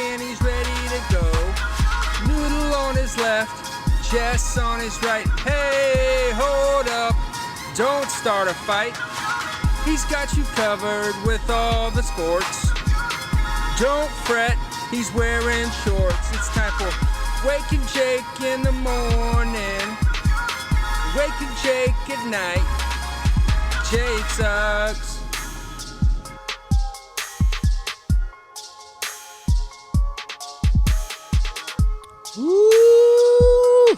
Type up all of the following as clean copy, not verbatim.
and he's ready to go. Noodle on his left, Jess on his right. Hey, hold up, don't start a fight. He's got you covered with all the sports. Don't fret, he's wearing shorts. It's time for Waking Jake in the morning, Waking Jake at night. Jake sucks. Woo!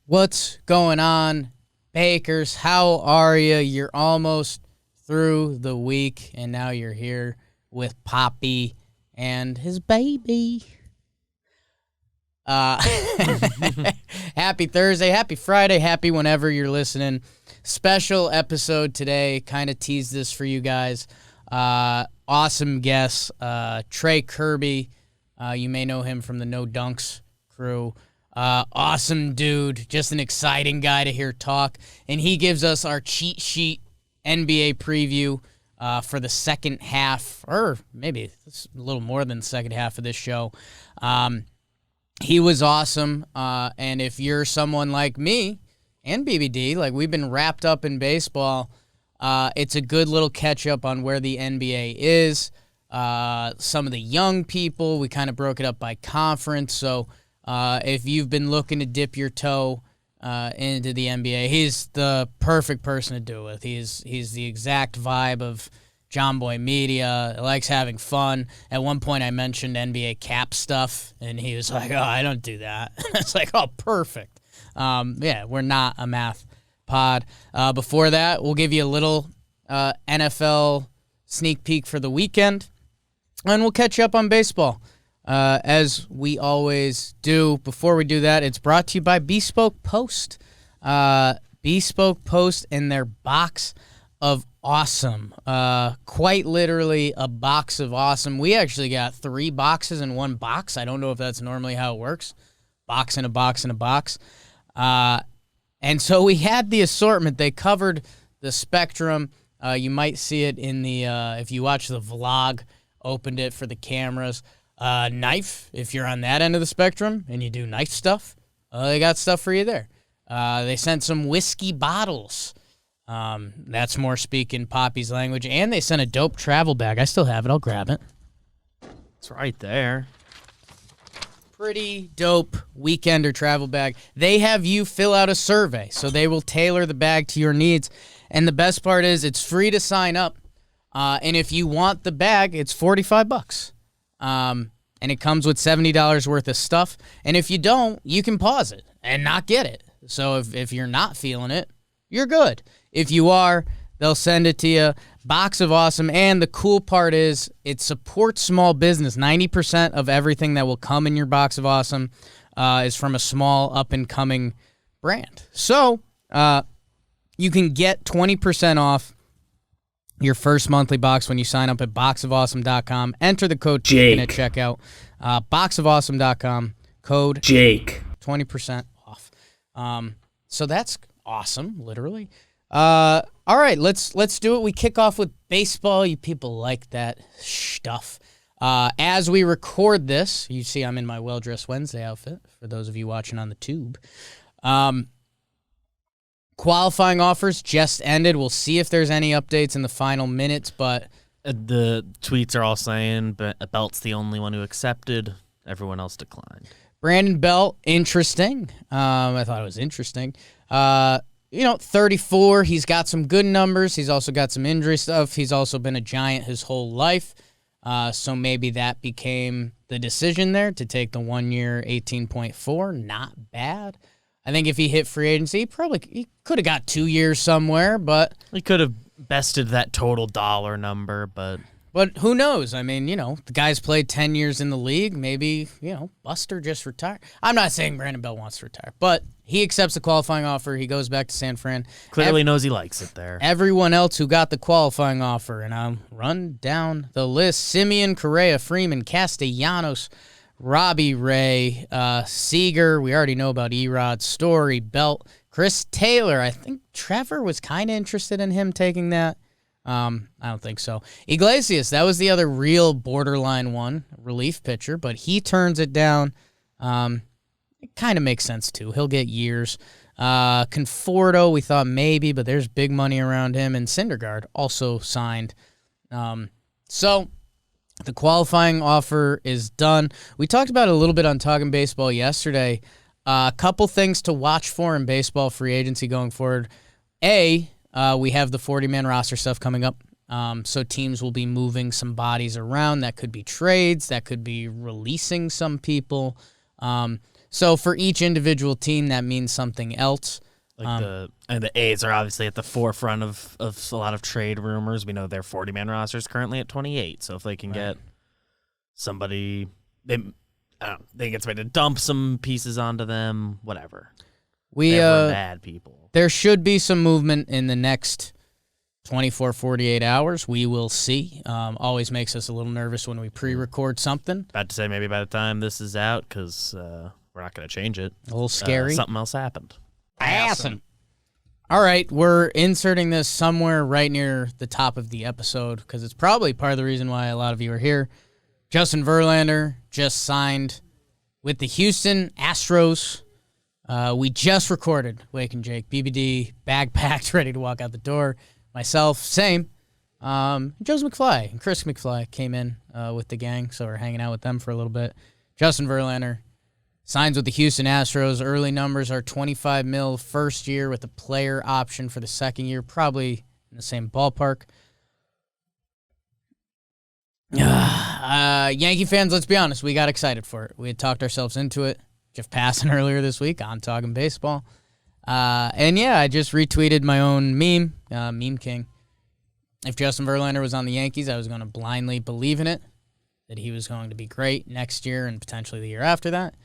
What's going on, Bakers? How are you? You're almost through the week, and now you're here with Poppy and his baby. Happy Thursday, happy Friday, happy whenever you're listening. Special episode today, kind of teased this for you guys. Awesome guest, Trey Kirby. You may know him from the No Dunks crew. Awesome dude, just an exciting guy to hear talk. And he gives us our cheat sheet NBA preview for the second half, or maybe it's a little more than the second half of this show. He was awesome, and if you're someone like me and BBD, like we've been wrapped up in baseball, it's a good little catch-up on where the NBA is. Some of the young people, we kind of broke it up by conference, so if you've been looking to dip your toe into the NBA, he's the perfect person to do it with. He's the exact vibe of JOMBOY Media, likes having fun. At one point I mentioned NBA cap stuff, and he was like, oh, I don't do that. It's like, oh, perfect. Yeah, we're not a math pod. Before that, we'll give you a little NFL sneak peek for the weekend, and we'll catch you up on baseball, as we always do. Before we do that, it's brought to you by Bespoke Post. Bespoke Post and their box of awesome. Quite literally a box of awesome. We actually got 3 boxes in one box. I don't know if that's normally how it works. Box in a box in a box. And so we had the assortment. They covered the spectrum. You might see it in the, if you watch the vlog, opened it for the cameras. Knife, if you're on that end of the spectrum and you do knife stuff, they got stuff for you there. They sent some whiskey bottles. That's more speaking Poppy's language. And they sent a dope travel bag. I still have it. I'll grab it. It's right there. Pretty dope weekender travel bag. They have you fill out a survey, so they will tailor the bag to your needs. And the best part is it's free to sign up. And if you want the bag, it's $45. And it comes with $70 worth of stuff. And if you don't, you can pause it and not get it. So if you're not feeling it, you're good. If you are, they'll send it to you. Box of awesome. And the cool part is it supports small business. 90% of everything that will come in your box of awesome is from a small up-and-coming brand. So you can get 20% off your first monthly box when you sign up at boxofawesome.com. Enter the code Jake at checkout. Boxofawesome.com. Code Jake. 20% off. So that's awesome, literally. All right, let's do it. We kick off with baseball. You people like that stuff. As we record this, you see I'm in my well-dressed Wednesday outfit, for those of you watching on the tube. Qualifying offers just ended. We'll see if there's any updates in the final minutes, but the tweets are all saying Belt's the only one who accepted. Everyone else declined. Brandon Belt, interesting. I thought it was interesting. 34. He's got some good numbers. He's also got some injury stuff. He's also been a Giant his whole life. So maybe that became the decision there to take the 1 year 18.4. Not bad. I think if he hit free agency, he could have got 2 years somewhere, but He could have bested that total dollar number, but who knows? I mean, the guy's played 10 years in the league. Maybe, Buster just retired. I'm not saying Brandon Belt wants to retire, but he accepts the qualifying offer. He goes back to San Fran. Clearly knows he likes it there. Everyone else who got the qualifying offer, and I'll run down the list: Simeon, Correa, Freeman, Castellanos, Robbie Ray, Seager. We already know about Erod, Story, Belt, Chris Taylor. I think Trevor was kind of interested in him taking that. I don't think so. Iglesias, that was the other real borderline one, relief pitcher, but he turns it down. It kind of makes sense, too. He'll get years. Conforto, we thought maybe, but there's big money around him. And Syndergaard also signed. So the qualifying offer is done. We talked about it a little bit on Talking Baseball yesterday. A couple things to watch for in baseball free agency going forward. We have the 40-man roster stuff coming up. So teams will be moving some bodies around. That could be trades. That could be releasing some people. So for each individual team, that means something else. The A's are obviously at the forefront of a lot of trade rumors. We know their 40-man roster is currently at 28. So if they can get somebody, they get somebody to dump some pieces onto them, whatever. They're bad people. There should be some movement in the next 24, 48 hours. We will see. Always makes us a little nervous when we pre-record something. About to say maybe by the time this is out, because we're not going to change it. A little scary. Something else happened. Awesome. All right, we're inserting this somewhere right near the top of the episode because it's probably part of the reason why a lot of you are here. Justin Verlander just signed with the Houston Astros. We just recorded Wake and Jake, BBD, bag packed, ready to walk out the door. Myself, same. Joe's McFly and Chris McFly came in with the gang, so we're hanging out with them for a little bit. Justin Verlander signs with the Houston Astros. Early numbers are $25 million first year with a player option for the second year, probably in the same ballpark. Yankee fans, let's be honest, we got excited for it. We had talked ourselves into it. Jeff Passan earlier this week on Talking Baseball. And yeah, I just retweeted my own meme, Meme King. If Justin Verlander was on the Yankees, I was going to blindly believe in it, that he was going to be great next year and potentially the year after that.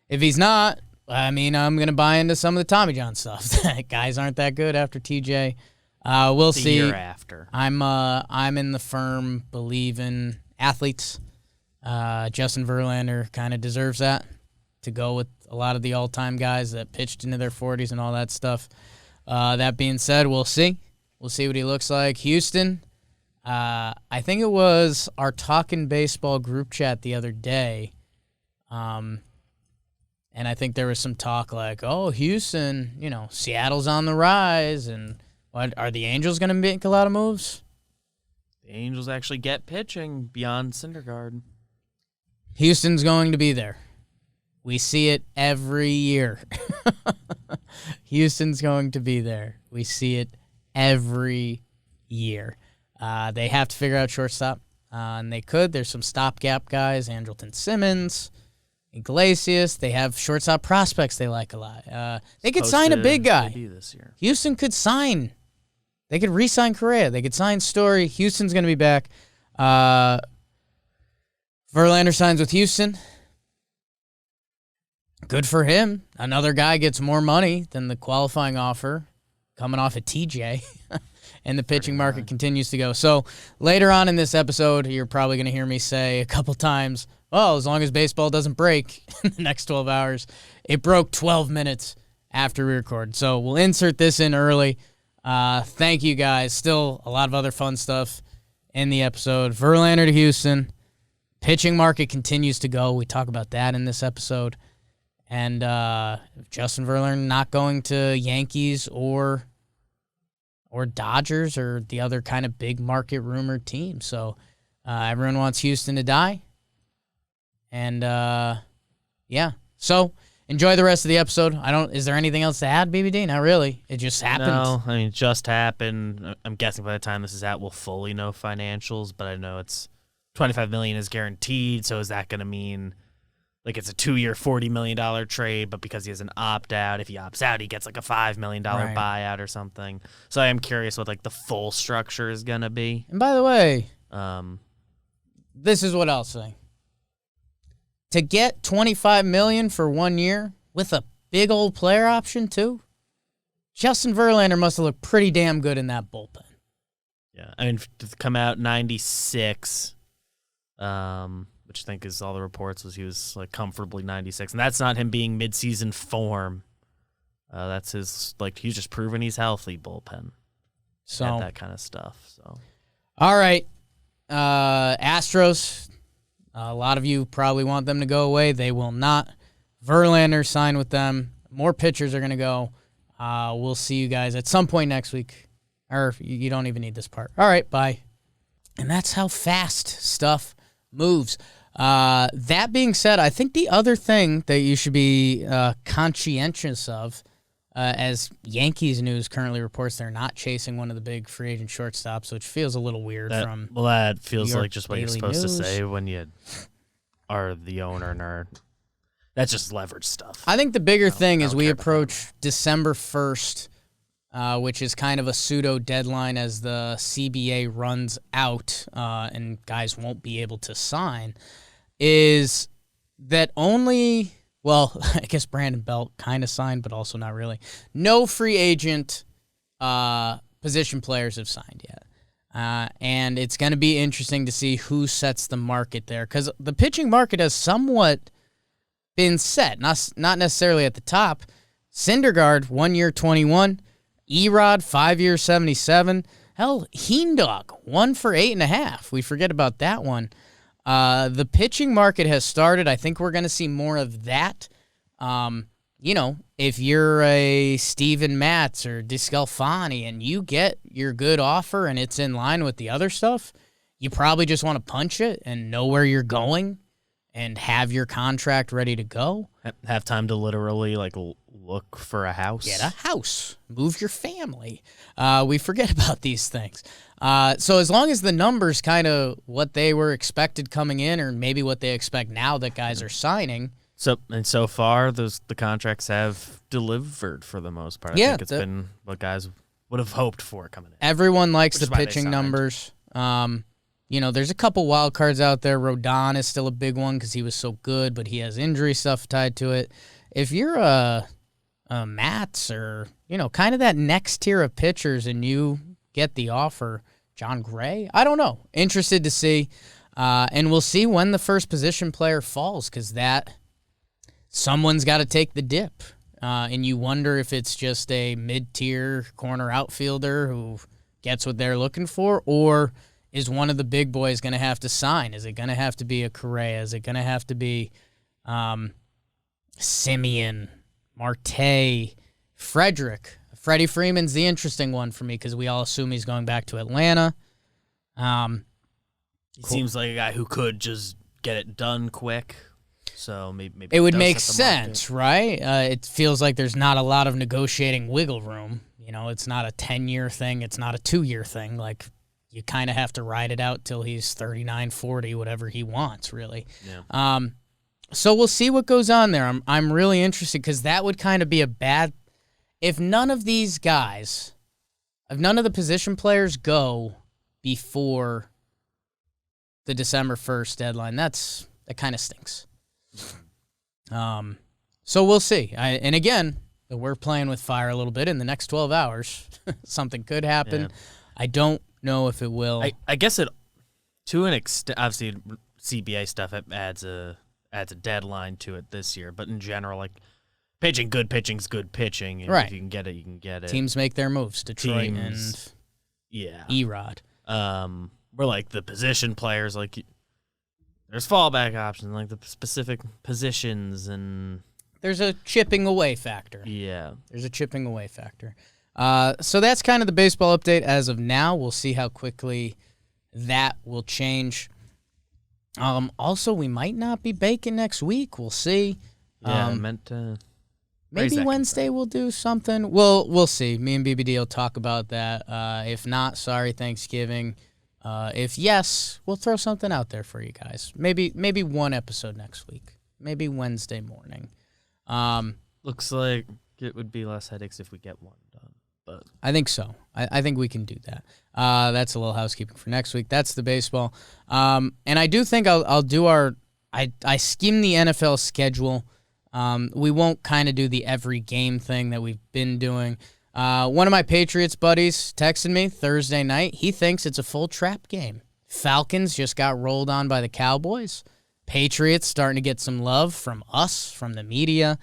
If he's not, I mean, I'm going to buy into some of the Tommy John stuff. Guys aren't that good after TJ. We'll see. The year after. I'm in the firm believe in athletes. Justin Verlander kind of deserves that, to go with a lot of the all-time guys that pitched into their 40s and all that stuff. That being said, we'll see. We'll see what he looks like. Houston, I think it was our Talkin' Baseball group chat the other day. And I think there was some talk like, oh, Houston, Seattle's on the rise. And what, are the Angels going to make a lot of moves? The Angels actually get pitching beyond Syndergaard. Houston's going to be there. We see it every year. Houston's going to be there. We see it every year. They have to figure out shortstop, and they could. There's some stopgap guys, Andrelton Simmons, Iglesias. They have shortstop prospects they like a lot. They could sign a big guy. This year. Houston could sign. They could re-sign Correa. They could sign Story. Houston's going to be back. Verlander signs with Houston. Good for him. Another guy gets more money than the qualifying offer coming off at TJ. And the pitching market continues to go. So later on in this episode, you're probably going to hear me say a couple times, well, as long as baseball doesn't break in the next 12 hours. It broke 12 minutes after we recorded. So we'll insert this in early. Thank you, guys. Still a lot of other fun stuff in the episode. Verlander to Houston. Pitching market continues to go. We talk about that in this episode. And Justin Verlander not going to Yankees or Dodgers or the other kind of big market rumored team. So everyone wants Houston to die. And yeah. So enjoy the rest of the episode. Is there anything else to add, BBD? Not really. It just happened. No, I mean, it just happened. I'm guessing by the time this is out, we'll fully know financials, but I know it's $25 million is guaranteed. So is that going to mean like it's a 2-year, $40 million trade, but because he has an opt-out, if he opts out, he gets like a $5 million buyout or something. So I am curious what like the full structure is going to be. And by the way, this is what I'll say. To get $25 million for 1 year with a big old player option too, Justin Verlander must have looked pretty damn good in that bullpen. Yeah, I mean, to come out 96, which I think is all the reports was he was like comfortably 96, and that's not him being midseason form. That's his he's just proven he's healthy bullpen. So at that kind of stuff. So All right. Astros. A lot of you probably want them to go away. They will not. Verlander signed with them. More pitchers are going to go. We'll see you guys at some point next week. Or you don't even need this part. All right, bye. And that's how fast stuff moves. That being said, I think the other thing that you should be conscientious of, as Yankees news currently reports, they're not chasing one of the big free agent shortstops, which feels a little weird from that feels New York like just what you're Daily supposed News. to say when you are the owner and are. That's just leverage stuff. I think the bigger thing I is don't we care about approach December 1st, which is kind of a pseudo deadline as the CBA runs out and guys won't be able to sign, is that only, well, I guess Brandon Belt kind of signed, but also not really. No free agent position players have signed yet. And it's going to be interesting to see who sets the market there, because the pitching market has somewhat been set, not necessarily at the top. Syndergaard, 1 year, 21. Erod, 5 years, 77. Hell, Heendog, 1 for 8.5. We forget about that one. The pitching market has started. I think we're going to see more of that. If you're a Steven Matz or DeScalfani and you get your good offer and it's in line with the other stuff, you probably just want to punch it and know where you're going and have your contract ready to go. Have time to literally look for a house. Get a house. Move your family. We forget about these things. So as long as the numbers kind of what they were expected coming in, or maybe what they expect now that guys are signing. So far, the contracts have delivered for the most part. I think it's been what guys would have hoped for coming in. Everyone likes Which the is why they pitching signed. numbers. There's a couple wild cards out there. Rodon is still a big one because he was so good, but he has injury stuff tied to it. If you're a Mats or, kind of that next tier of pitchers and you get the offer, John Gray, I don't know. Interested to see. And we'll see when the first position player falls, because someone's got to take the dip. And you wonder if it's just a mid-tier corner outfielder who gets what they're looking for, or is one of the big boys going to have to sign? Is it going to have to be a Correa? Is it going to have to be Simeon, Marte, Frederick? Freddie Freeman's the interesting one for me because we all assume he's going back to Atlanta. He seems like a guy who could just get it done quick. So maybe it would does make set the market. sense, right? It feels like there's not a lot of negotiating wiggle room. It's not a 10-year thing. It's not a 2-year thing. Like, you kind of have to ride it out till he's 39, 40, whatever he wants, really. Yeah. So we'll see what goes on there. I'm really interested because that would kind of be a bad... If none of these guys, if none of the position players go before the December 1st deadline, that kind of stinks. So we'll see. And again, we're playing with fire a little bit. In the next 12 hours, something could happen. Yeah. I don't know if it will. I guess it, to an extent, obviously CBA stuff, it adds a deadline to it this year. But in general, good pitching's good pitching. And right. If you can get it, you can get it. Teams make their moves. Detroit and Erod. We're the position players, there's fallback options, the specific positions, and there's a chipping away factor. Yeah. There's a chipping away factor. So that's kind of the baseball update as of now. We'll see how quickly that will change. Also, we might not be baking next week. We'll see. Yeah, I meant to. Maybe Wednesday we'll do something. We'll see. Me and BBD will talk about that. If not, sorry, Thanksgiving. If yes, we'll throw something out there for you guys. Maybe one episode next week. Maybe Wednesday morning. Looks like it would be less headaches if we get one done. But I think so. I think we can do that. That's a little housekeeping for next week. That's the baseball. And I do think I'll do I skim the NFL schedule. We won't kind of do the every game thing that we've been doing. One of my Patriots buddies texted me Thursday night. He thinks it's a full trap game. Falcons just got rolled on by the Cowboys. Patriots starting to get some love from us, from the media.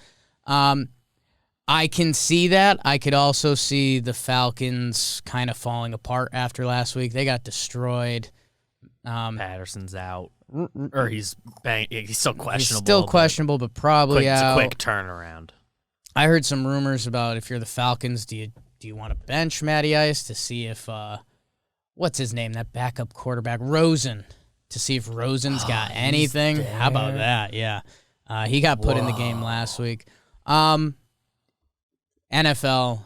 I can see that. I could also see the Falcons kind of falling apart after last week. They got destroyed. Patterson's out. Or he's still questionable. He's still questionable, but probably out. It's a quick turnaround. I heard some rumors about if you're the Falcons, do you want to bench Matty Ice to see if what's his name, that backup quarterback, Rosen, to see if Rosen's got anything? How about that? Yeah. He got put in the game last week. NFL,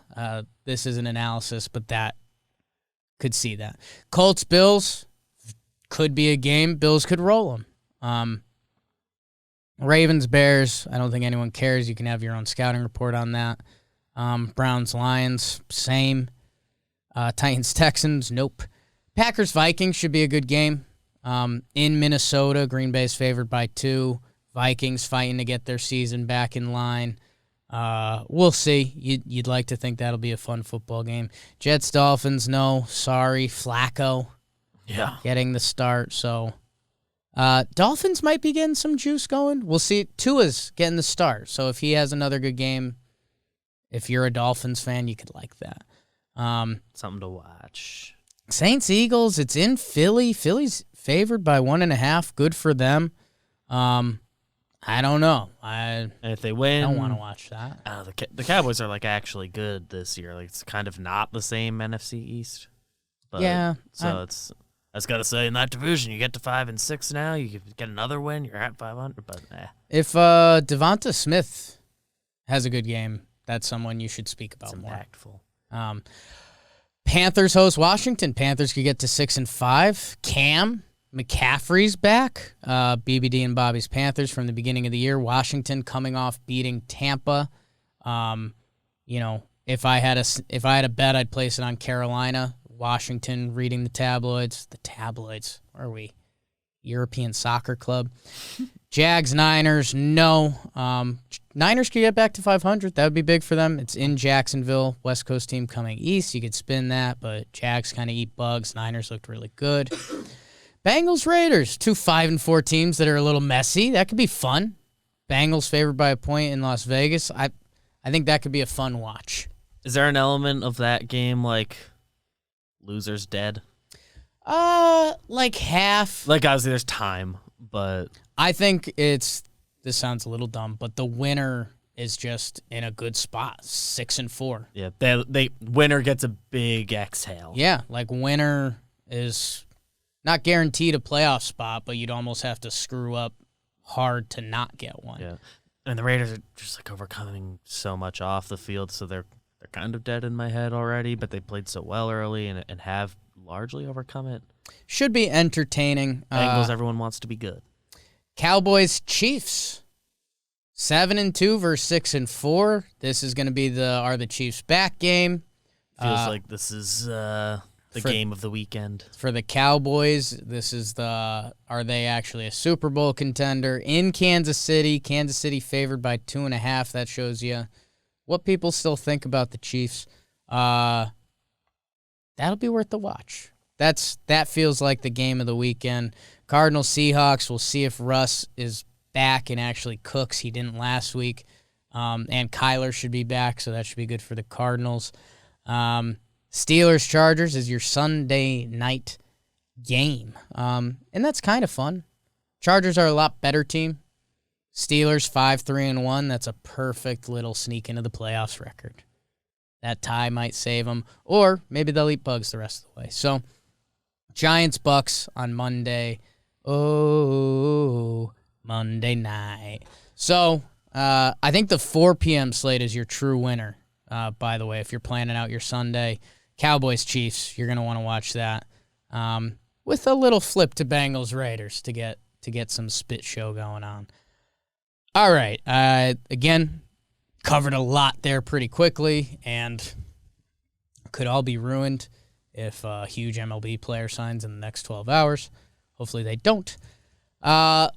this is an analysis, but that could see that. Colts, Bills, could be a game. Bills could roll them. Ravens, Bears, I don't think anyone cares. You can have your own scouting report on that. Browns, Lions, same. Titans, Texans, nope. Packers, Vikings should be a good game. In Minnesota, Green Bay's favored by 2. Vikings fighting to get their season back in line. We'll see. You'd like to think that'll be a fun football game. Jets, Dolphins, no. Sorry. Flacco getting the start. So Dolphins might be getting some juice going. We'll see. Tua's getting the start. So if he has another good game, if you're a Dolphins fan, you could like that. Something to watch. Saints, Eagles, it's in Philly. Philly's favored by 1.5. Good for them. I don't know. And if they win, I don't want to watch that. The Cowboys are like actually good this year. Like it's kind of not the same NFC East. But, yeah. So I was gonna say in that division, you get to 5-6 now. You get another win, you're at 500. But if Devonta Smith has a good game, that's someone you should speak about it's more. Impactful. Panthers host Washington. Panthers could get to 6-5. Cam McCaffrey's back. BBD and Bobby's Panthers from the beginning of the year. Washington coming off beating Tampa. If I had a bet, I'd place it on Carolina. Washington reading the tabloids. The tabloids. Where are we? European Soccer Club. Jags, Niners, no. Niners could get back to 500. That would be big for them. It's in Jacksonville. West Coast team coming east. You could spin that, but Jags kind of eat bugs. Niners looked really good. Bengals, Raiders, 2 5-4 teams that are a little messy. That could be fun. Bengals favored by a point in Las Vegas. I think that could be a fun watch. Is there an element of that game like losers dead? Like half. Like obviously there's time, but I think this sounds a little dumb, but the winner is just in a good spot, 6-4. Yeah, they winner gets a big exhale. Yeah, like winner is not guaranteed a playoff spot, but you'd almost have to screw up hard to not get one. Yeah, and the Raiders are just like overcoming so much off the field, so they're kind of dead in my head already. But they played so well early and have largely overcome it. Should be entertaining. Bengals, everyone wants to be good. Cowboys, Chiefs, 7-2 versus 6-4. This is going to be are the Chiefs back game. Feels like this is the game of the weekend. For the Cowboys, this is are they actually a Super Bowl contender in Kansas City? Kansas City favored by 2.5. That shows you what people still think about the Chiefs. That'll be worth the watch. That feels like the game of the weekend. Cardinals, Seahawks, we'll see if Russ is back and actually cooks. He didn't last week. And Kyler should be back, so that should be good for the Cardinals. Steelers, Chargers is your Sunday night game. And that's kind of fun. Chargers are a lot better team. Steelers 5-3-1. That's a perfect little sneak into the playoffs record. That tie might save them, or maybe they'll eat bugs the rest of the way. So, Giants, Bucks on Monday. Oh, Monday night. So, I think the 4 p.m. slate is your true winner, by the way, if you're planning out your Sunday. Cowboys, Chiefs, you're going to want to watch that. With a little flip to Bengals, Raiders to get some spit show going on. All right. Again, covered a lot there pretty quickly, and could all be ruined if a huge MLB player signs in the next 12 hours. Hopefully they don't.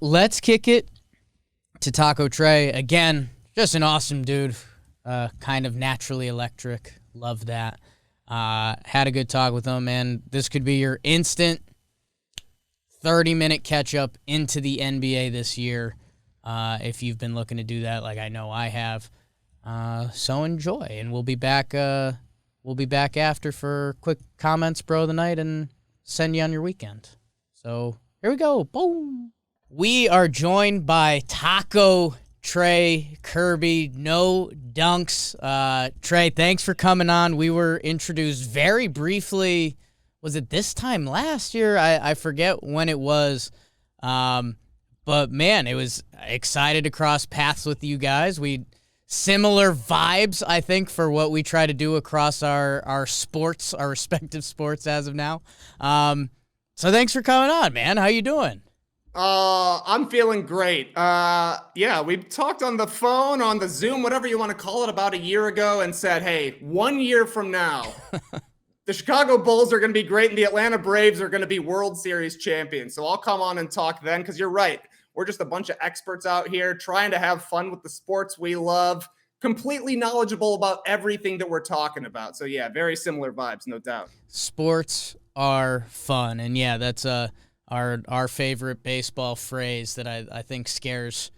Let's kick it to Taco Trey. Again, just an awesome dude. Kind of naturally electric. Love that. Had a good talk with him, and this could be your instant 30-minute catch-up into the NBA this year if you've been looking to do that like I know I have. So enjoy, and we'll be back. We'll be back after for quick comments, bro, of the night, and send you on your weekend. So here we go. Boom. We are joined by Taco Trey Kirby. No dunks. Trey, thanks for coming on. We were introduced very briefly. Was it this time last year? I forget when it was. But man, it was excited to cross paths with you guys. Similar vibes, I think, for what we try to do across our sports, our respective sports as of now. So thanks for coming on, man. How you doing? I'm feeling great. Yeah, we talked on the phone, on the Zoom, whatever you want to call it, about a year ago and said, hey, 1 year from now, the Chicago Bulls are going to be great and the Atlanta Braves are going to be World Series champions. So I'll come on and talk then, because you're right. We're just a bunch of experts out here trying to have fun with the sports we love, completely knowledgeable about everything that we're talking about. So yeah, very similar vibes, no doubt. Sports are fun. And yeah, that's our favorite baseball phrase that I think scares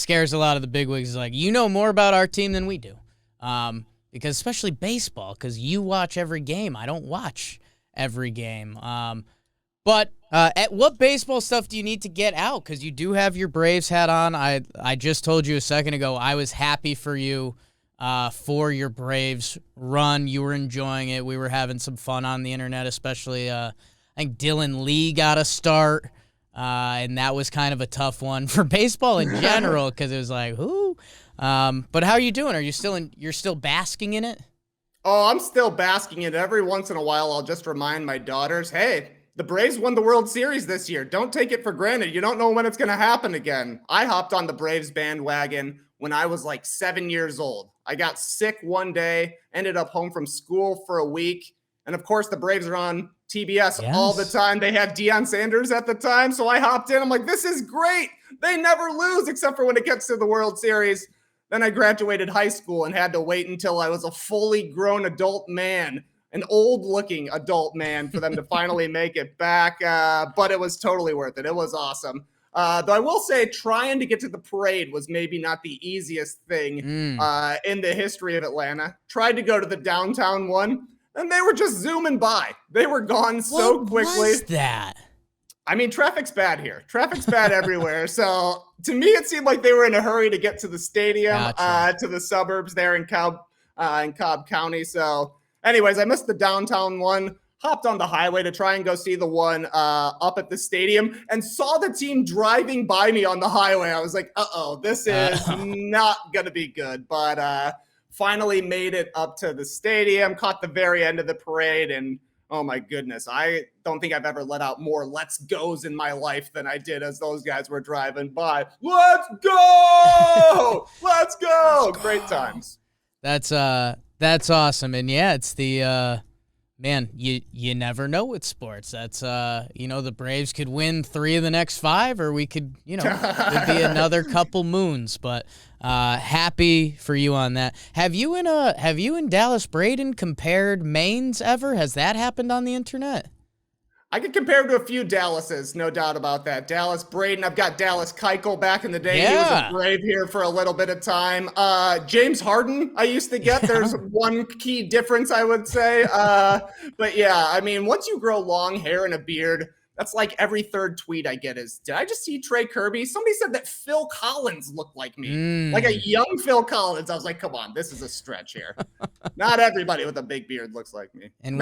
a lot of the bigwigs. Is like, you know more about our team than we do. Because especially baseball, because you watch every game. I don't watch every game. But at what baseball stuff do you need to get out? Because you do have your Braves hat on. I just told you a second ago I was happy for you for your Braves run. You were enjoying it. We were having some fun on the internet, especially I think Dylan Lee got a start, and that was kind of a tough one for baseball in general because it was like, who? But how are you doing? Are you you're still basking in it? Oh, I'm still basking in it. Every once in a while, I'll just remind my daughters, hey, the Braves won the World Series this year. Don't take it for granted. You don't know when it's going to happen again. I hopped on the Braves bandwagon when I was like 7 years old. I got sick one day, ended up home from school for a week. And of course, the Braves are on TBS all the time. They had Deion Sanders at the time. So I hopped in. I'm like, this is great. They never lose except for when it gets to the World Series. Then I graduated high school and had to wait until I was a fully grown adult man, an old-looking adult man, for them to finally make it back. But it was totally worth it. It was awesome. Though I will say trying to get to the parade was maybe not the easiest thing in the history of Atlanta. Tried to go to the downtown one, and they were just zooming by. They were gone so quickly. What was that? I mean, traffic's bad here. Traffic's bad everywhere. So to me, it seemed like they were in a hurry to get to the stadium, to the suburbs there in Cobb County. So anyways, I missed the downtown one, hopped on the highway to try and go see the one up at the stadium, and saw the team driving by me on the highway. I was like, uh-oh, this is not going to be good. But finally made it up to the stadium, caught the very end of the parade, and oh my goodness, I don't think I've ever let out more let's goes in my life than I did as those guys were driving by. Let's go! Let's go! Great times. That's awesome. And yeah, it's the man, you never know with sports. That's the Braves could win 3 of the next 5, or we could, it'd be another couple moons, but happy for you on that. Have you and Dallas Braden compared mains ever? Has that happened on the internet? I could compare him to a few Dallases, no doubt about that. Dallas Braden, I've got Dallas Keuchel back in the day. Yeah. He was a Brave here for a little bit of time. James Harden, I used to get. There's one key difference, I would say. But yeah, I mean, once you grow long hair and a beard, that's like every third tweet I get is, did I just see Trey Kirby? Somebody said that Phil Collins looked like me, like a young Phil Collins. I was like, come on, this is a stretch here. Not everybody with a big beard looks like me. And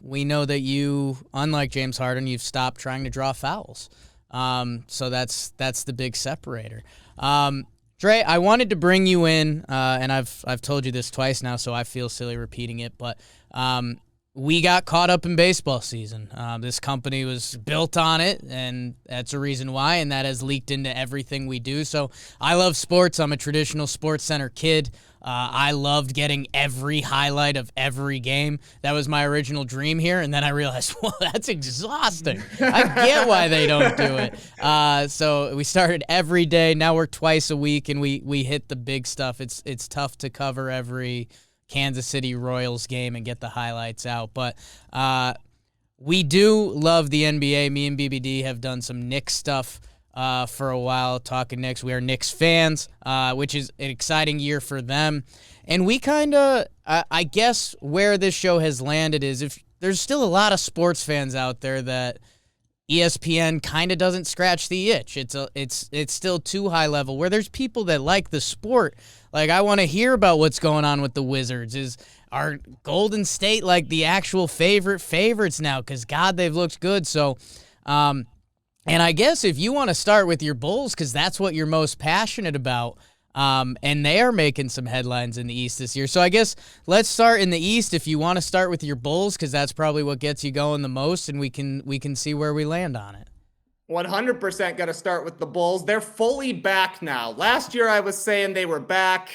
we know that you, unlike James Harden, you've stopped trying to draw fouls. So that's the big separator. Trey, I wanted to bring you in, and I've told you this twice now, so I feel silly repeating it, but we got caught up in baseball season. This company was built on it, and that's a reason why, and that has leaked into everything we do. So I love sports. I'm a traditional Sports Center kid. I loved getting every highlight of every game. That was my original dream here, and then I realized, well, that's exhausting. I get why they don't do it. So we started every day. Now we're twice a week, and we hit the big stuff. It's tough to cover every Kansas City Royals game and get the highlights out. But we do love the NBA. Me and BBD have done some Knicks stuff for a while, talking Knicks. We are Knicks fans, which is an exciting year for them. And we kind of, I guess where this show has landed is if there's still a lot of sports fans out there that ESPN kind of doesn't scratch the itch. It's still too high level. Where there's people that like the sport, like I want to hear about what's going on with the Wizards. Is our Golden State like the actual favorites now? Because God, they've looked good. So, and I guess if you want to start with your Bulls, because that's what you're most passionate about. And they are making some headlines in the East this year. So I guess let's start in the East if you want to start with your Bulls, because that's probably what gets you going the most, and we can see where we land on it. 100% got to start with the Bulls. They're fully back now. Last year I was saying they were back,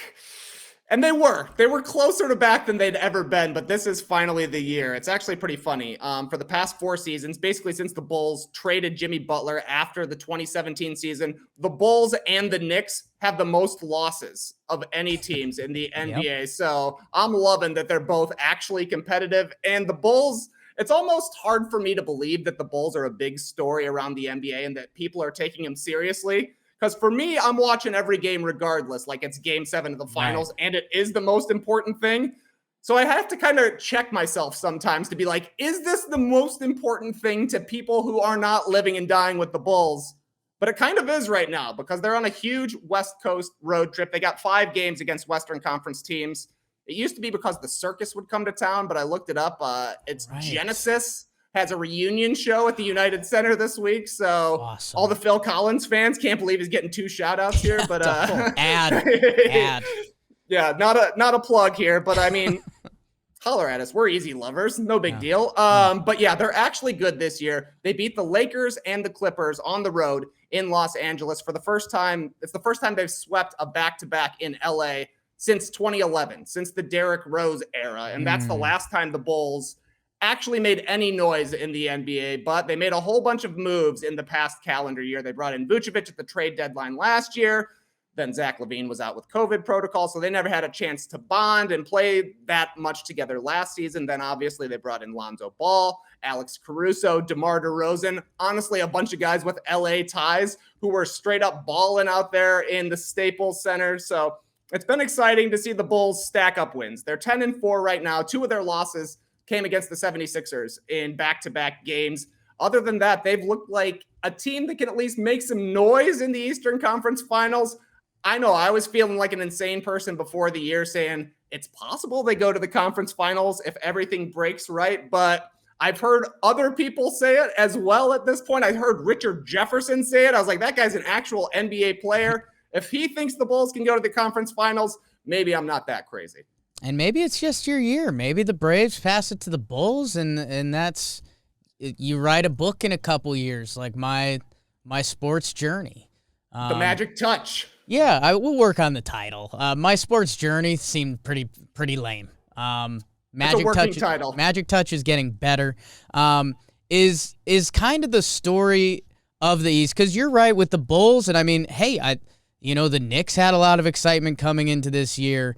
and they were. They were closer to back than they'd ever been, but this is finally the year. It's actually pretty funny. For the past 4 seasons, basically since the Bulls traded Jimmy Butler after the 2017 season, the Bulls and the Knicks have the most losses of any teams in the NBA. Yep. So I'm loving that they're both actually competitive. And the Bulls, it's almost hard for me to believe that the Bulls are a big story around the NBA and that people are taking them seriously. Because for me, I'm watching every game regardless, like it's game 7 of the finals, right, and it is the most important thing. So I have to kind of check myself sometimes to be like, is this the most important thing to people who are not living and dying with the Bulls? But it kind of is right now because they're on a huge West Coast road trip. They got 5 games against Western Conference teams. It used to be because the circus would come to town, but I looked it up. It's right. Genesis has a reunion show at the United Center this week. So awesome. All the Phil Collins fans can't believe he's getting 2 shout-outs here. But ad. Yeah, not a plug here, but I mean, holler at us. We're easy lovers. No big deal. But yeah, they're actually good this year. They beat the Lakers and the Clippers on the road in Los Angeles for the first time. It's the first time they've swept a back-to-back in LA since 2011, since the Derrick Rose era. And that's the last time the Bulls actually made any noise in the NBA, but they made a whole bunch of moves in the past calendar year. They brought in Vucevic at the trade deadline last year. Then Zach LaVine was out with COVID protocol, so they never had a chance to bond and play that much together last season. Then obviously they brought in Lonzo Ball, Alex Caruso, DeMar DeRozan, honestly a bunch of guys with LA ties who were straight up balling out there in the Staples Center. So it's been exciting to see the Bulls stack up wins. They're 10-4 right now. 2 of their losses came against the 76ers in back-to-back games. Other than that, they've looked like a team that can at least make some noise in the Eastern Conference Finals. I know I was feeling like an insane person before the year saying it's possible they go to the conference finals if everything breaks right, but I've heard other people say it as well at this point. I heard Richard Jefferson say it. I was like, that guy's an actual NBA player. If he thinks the Bulls can go to the conference finals, maybe I'm not that crazy. And maybe it's just your year. Maybe the Braves pass it to the Bulls, and that's you write a book in a couple years, like my sports journey. The Magic Touch. Yeah, I will work on the title. My sports journey seemed pretty lame. Magic Touch. Title. Magic Touch is getting better. Is kind of the story of the East, because you're right with the Bulls, and I mean, hey, the Knicks had a lot of excitement coming into this year.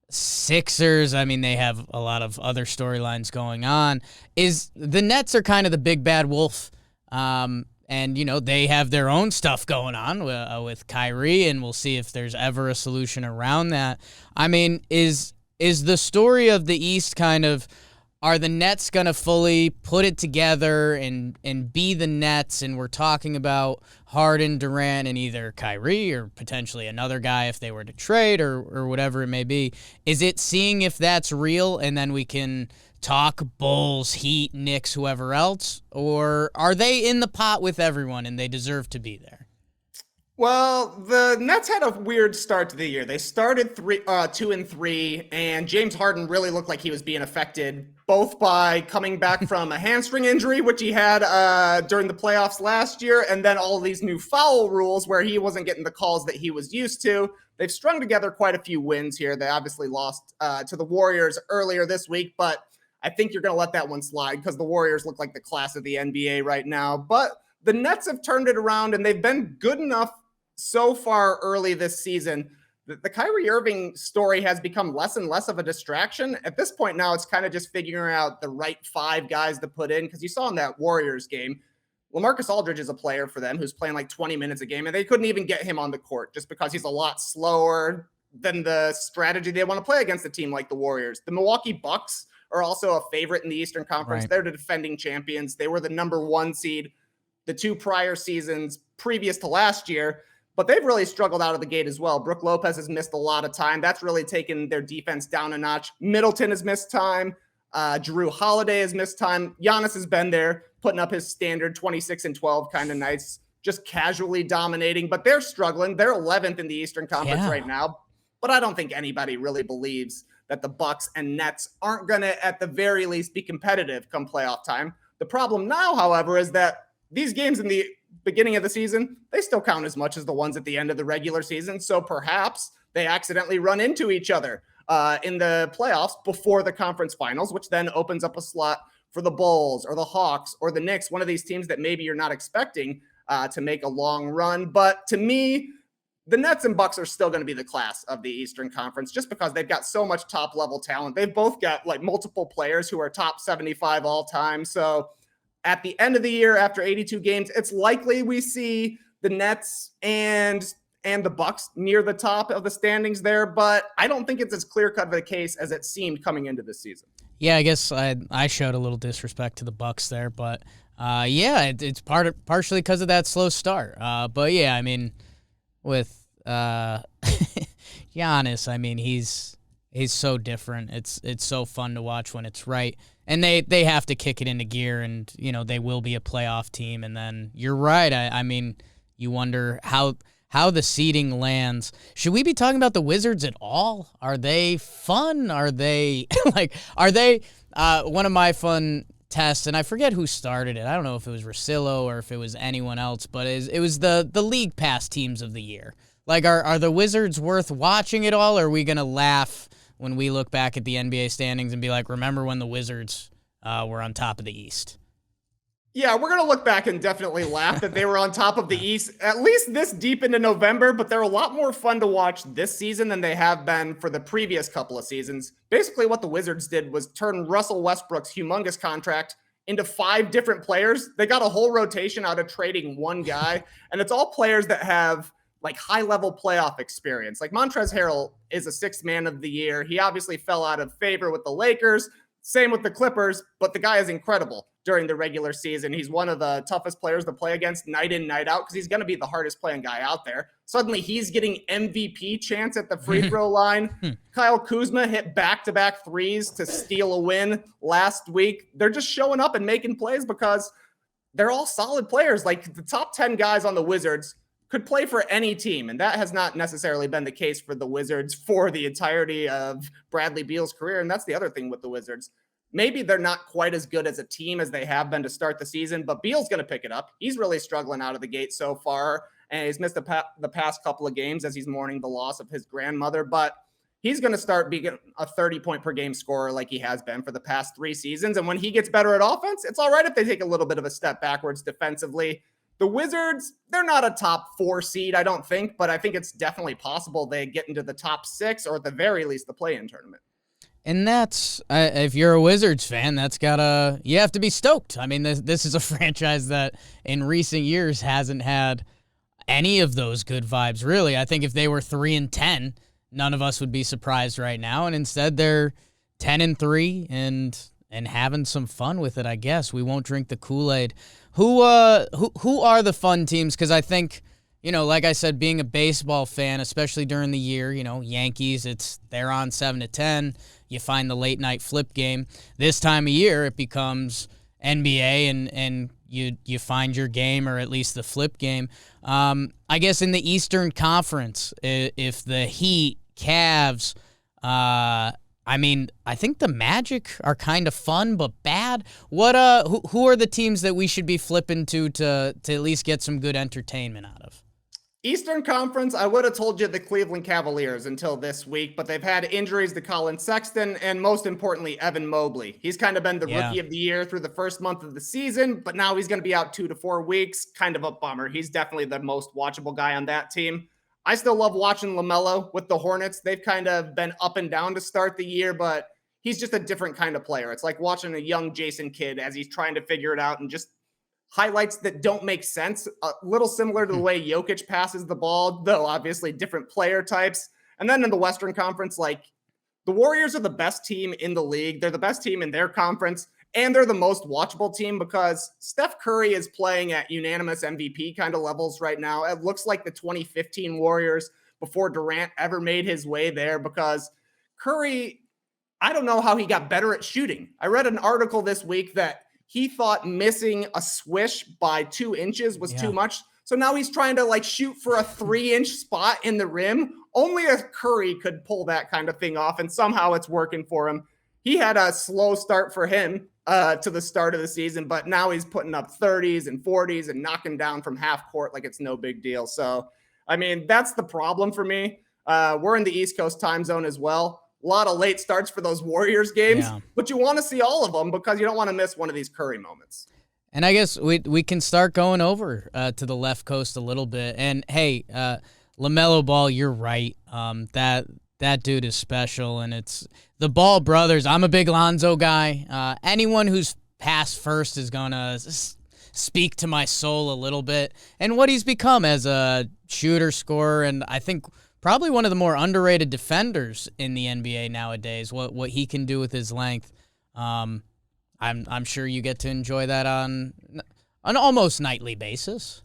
Sixers, I mean, they have a lot of other storylines going on. Is the Nets are kind of the big bad wolf, and they have their own stuff going on with Kyrie, and we'll see if there's ever a solution around that. I mean, is the story of the East kind of, are the Nets going to fully put it together and be the Nets? And we're talking about Harden, Durant, and either Kyrie or potentially another guy if they were to trade or whatever it may be. Is it seeing if that's real and then we can talk Bulls, Heat, Knicks, whoever else? Or are they in the pot with everyone and they deserve to be there? Well, the Nets had a weird start to the year. They started 2-3, and James Harden really looked like he was being affected both by coming back from a hamstring injury, which he had during the playoffs last year, and then all of these new foul rules where he wasn't getting the calls that he was used to. They've strung together quite a few wins here. They obviously lost to the Warriors earlier this week, but I think you're going to let that one slide because the Warriors look like the class of the NBA right now. But the Nets have turned it around, and they've been good enough so far early this season. The Kyrie Irving story has become less and less of a distraction. At this point now, it's kind of just figuring out the right 5 guys to put in, because you saw in that Warriors game, LaMarcus Aldridge is a player for them who's playing like 20 minutes a game, and they couldn't even get him on the court just because he's a lot slower than the strategy they want to play against a team like the Warriors. The Milwaukee Bucks are also a favorite in the Eastern Conference. Right. They're the defending champions. They were the number 1 seed the 2 prior seasons previous to last year, but they've really struggled out of the gate as well. Brook Lopez has missed a lot of time. That's really taken their defense down a notch. Middleton has missed time. Drew Holiday has missed time. Giannis has been there, putting up his standard 26 and 12 kind of nights, just casually dominating, but they're struggling. They're 11th in the Eastern Conference right now, but I don't think anybody really believes that the Bucks and Nets aren't going to, at the very least, be competitive come playoff time. The problem now, however, is that these games in the beginning of the season, they still count as much as the ones at the end of the regular season. So perhaps they accidentally run into each other in the playoffs before the conference finals, which then opens up a slot for the Bulls or the Hawks or the Knicks, one of these teams that maybe you're not expecting to make a long run. But to me, the Nets and Bucks are still going to be the class of the Eastern Conference just because they've got so much top level talent. They've both got like multiple players who are top 75 all time. So at the end of the year, after 82 games, it's likely we see the Nets and the Bucks near the top of the standings there, but I don't think it's as clear-cut of a case as it seemed coming into this season. Yeah, I guess I showed a little disrespect to the Bucks there, but it's partially because of that slow start. But yeah, I mean, with Giannis, I mean he's so different. It's so fun to watch when it's right, and they have to kick it into gear, and they will be a playoff team. And then you're right. I mean, you wonder how the seeding lands. Should we be talking about the Wizards at all? Are they fun? Are they one of my fun tests, and I forget who started it. I don't know if it was Russillo or if it was anyone else, but it was the league pass teams of the year. Like, are the Wizards worth watching at all, or are we going to laugh when we look back at the NBA standings and be like, remember when the Wizards were on top of the East? Yeah, we're going to look back and definitely laugh that they were on top of the East, at least this deep into November, but they're a lot more fun to watch this season than they have been for the previous couple of seasons. Basically, what the Wizards did was turn Russell Westbrook's humongous contract into 5 different players. They got a whole rotation out of trading one guy, and it's all players that have like high-level playoff experience. Like Montrezl Harrell is a 6th man of the year. He obviously fell out of favor with the Lakers. Same with the Clippers, but the guy is incredible during the regular season. He's one of the toughest players to play against night in, night out, because he's going to be the hardest playing guy out there. Suddenly he's getting MVP chance at the free throw line. Kyle Kuzma hit back-to-back threes to steal a win last week. They're just showing up and making plays because they're all solid players. Like the top 10 guys on the Wizards could play for any team, and that has not necessarily been the case for the Wizards for the entirety of Bradley Beal's career. And that's the other thing with the Wizards. Maybe they're not quite as good as a team as they have been to start the season, but Beal's going to pick it up. He's really struggling out of the gate so far, and he's missed the past couple of games as he's mourning the loss of his grandmother, but he's going to start being a 30-point-per-game scorer like he has been for the past 3 seasons. And when he gets better at offense, it's all right if they take a little bit of a step backwards defensively. The Wizards, they're not a top 4 seed, I don't think, but I think it's definitely possible they get into the top 6 or at the very least the play-in tournament. And that's, if you're a Wizards fan, you have to be stoked. I mean, this is a franchise that in recent years hasn't had any of those good vibes, really. I think if they were 3-10, none of us would be surprised right now. And instead they're 10-3 and having some fun with it, I guess. We won't drink the Kool-Aid. Who are the fun teams? Because I think, like I said, being a baseball fan, especially during the year, Yankees, they're on 7-10. You find the late night flip game. This time of year, it becomes NBA, and you find your game, or at least the flip game. I guess in the Eastern Conference, if the Heat, Cavs, I think the Magic are kind of fun but bad. What who are the teams that we should be flipping to at least get some good entertainment out of? Eastern Conference, I would have told you the Cleveland Cavaliers until this week, but they've had injuries to Colin Sexton and most importantly, Evan Mobley. He's kind of been the rookie of the year through the first month of the season, but now he's going to be out 2 to 4 weeks. Kind of a bummer. He's definitely the most watchable guy on that team. I still love watching LaMelo with the Hornets. They've kind of been up and down to start the year, but he's just a different kind of player. It's like watching a young Jason Kidd as he's trying to figure it out and just highlights that don't make sense, a little similar to the way Jokic passes the ball, though obviously different player types. And then in the Western Conference, like, the Warriors are the best team in the league. They're the best team in their conference, and they're the most watchable team because Steph Curry is playing at unanimous MVP kind of levels right now. It looks like the 2015 Warriors before Durant ever made his way there, because Curry, I don't know how he got better at shooting. I read an article this week that he thought missing a swish by 2 inches was too much. So now he's trying to like shoot for a 3-inch spot in the rim. Only a Curry could pull that kind of thing off, and somehow it's working for him. He had a slow start for him to the start of the season, but now he's putting up 30s and 40s and knocking down from half court like it's no big deal. So, I mean, that's the problem for me. We're in the East Coast time zone as well. A lot of late starts for those Warriors games, but you want to see all of them because you don't want to miss one of these Curry moments. And I guess we can start going over to the left coast a little bit. And hey, LaMelo Ball, you're right. That dude is special, and it's the Ball brothers. I'm a big Lonzo guy. Anyone who's passed first is gonna speak to my soul a little bit, and what he's become as a shooter, scorer, and I think probably one of the more underrated defenders in the NBA nowadays. What he can do with his length. I'm sure you get to enjoy that on an almost nightly basis.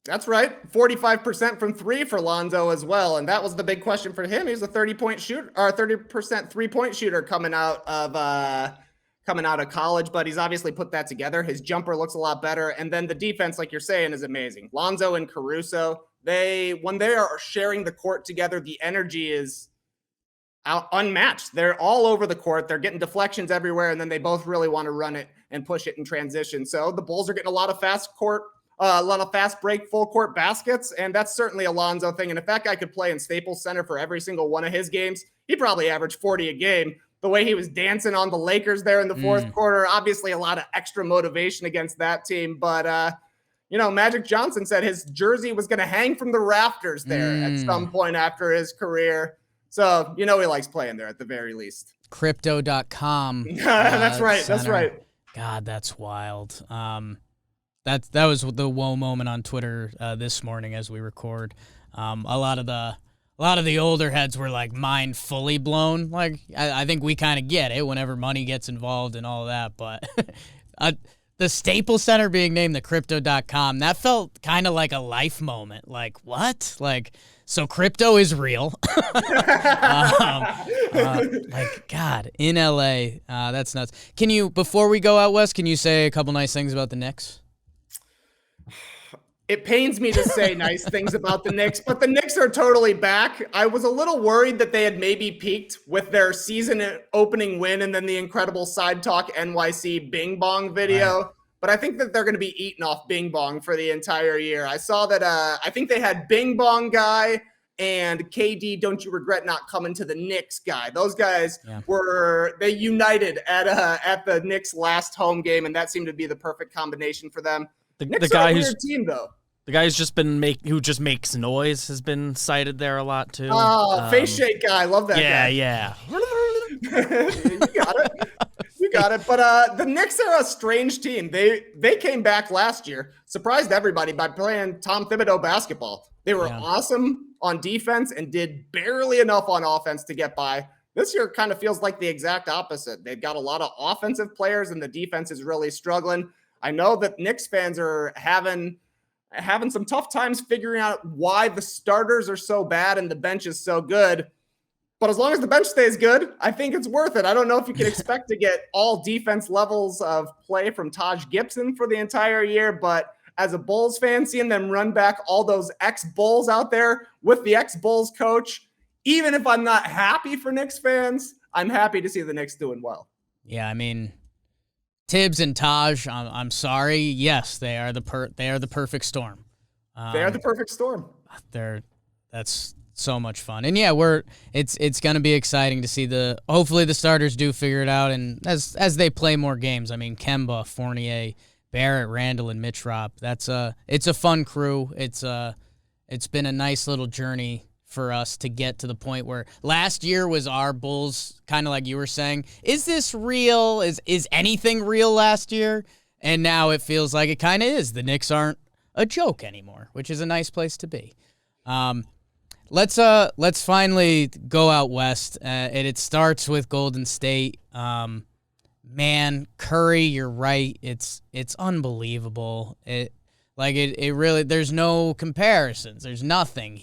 That's right. 45% from 3 for Lonzo as well. And that was the big question for him. He's a 30-point shooter, or 30% 3-point shooter coming out of college, but he's obviously put that together. His jumper looks a lot better. And then the defense, like you're saying, is amazing. Lonzo and Caruso, when they are sharing the court together, the energy is unmatched. They're all over the court. They're getting deflections everywhere, and then they both really want to run it and push it in transition. So the Bulls are getting a lot of fast break full court baskets, and that's certainly a Lonzo thing. And if that guy could play in Staples Center for every single one of his games, he probably averaged 40 a game. The way he was dancing on the Lakers there in the fourth quarter, obviously a lot of extra motivation against that team. But, Magic Johnson said his jersey was going to hang from the rafters there at some point after his career. So, he likes playing there at the very least. Crypto.com. That's right. Center. That's right. God, that's wild. That was the whoa moment on Twitter this morning as we record. A lot of the older heads were like mind fully blown. Like I think we kind of get it whenever money gets involved and all that, but the Staples Center being named the Crypto.com, that felt kind of like a life moment. Like what? Like so crypto is real. God, in LA, that's nuts. Can you, before we go out west, can you say a couple nice things about the Knicks? It pains me to say nice things about the Knicks, but the Knicks are totally back. I was a little worried that they had maybe peaked with their season opening win and then the incredible Side Talk NYC Bing Bong video. Right. But I think that they're going to be eating off Bing Bong for the entire year. I saw that I think they had Bing Bong guy and KD Don't You Regret Not Coming to the Knicks guy. Those guys they united at the Knicks last home game, and that seemed to be the perfect combination for them. The guy who's team though. The guy who's just been who just makes noise has been cited there a lot too. Oh, face shake guy, love that guy. Yeah. You got it. But the Knicks are a strange team. They came back last year, surprised everybody by playing Tom Thibodeau basketball. They were awesome on defense and did barely enough on offense to get by. This year kind of feels like the exact opposite. They've got a lot of offensive players and the defense is really struggling. I know that Knicks fans are having some tough times figuring out why the starters are so bad and the bench is so good. But as long as the bench stays good, I think it's worth it. I don't know if you can expect to get all defense levels of play from Taj Gibson for the entire year, but as a Bulls fan, seeing them run back all those ex-Bulls out there with the ex-Bulls coach, even if I'm not happy for Knicks fans, I'm happy to see the Knicks doing well. Yeah, I mean, Tibbs and Taj, I'm sorry. Yes, they are the perfect storm. They are the perfect storm. That's so much fun. And yeah, it's going to be exciting to see hopefully the starters do figure it out. And as they play more games, I mean, Kemba, Fournier, Barrett, Randall, and Mitch Ropp, it's a fun crew. It's been a nice little journey for us to get to the point where last year was our Bulls, kind of like you were saying. Is this real? Is anything real last year? And now it feels like it kind of is. The Knicks aren't a joke anymore, which is a nice place to be. Let's finally go out west. And it starts with Golden State. Man, Curry, you're right. It's unbelievable. It really, there's no comparisons. There's nothing.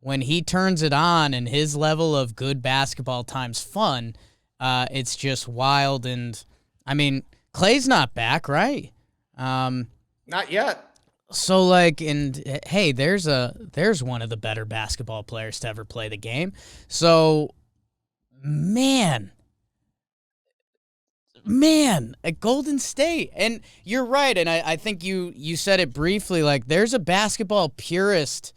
When he turns it on and his level of good basketball times fun, it's just wild. And I mean, Klay's not back, right? Not yet. So and hey, there's one of the better basketball players to ever play the game. So, man, at Golden State. And you're right, and I think you said it briefly, there's a basketball purist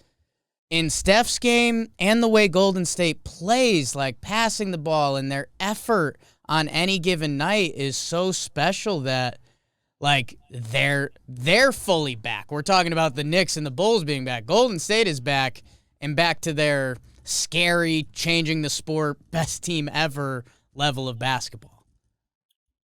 in Steph's game and the way Golden State plays, passing the ball, and their effort on any given night is so special that they're fully back. We're talking about the Knicks and the Bulls being back. Golden State is back, and back to their scary, changing the sport, best team ever level of basketball.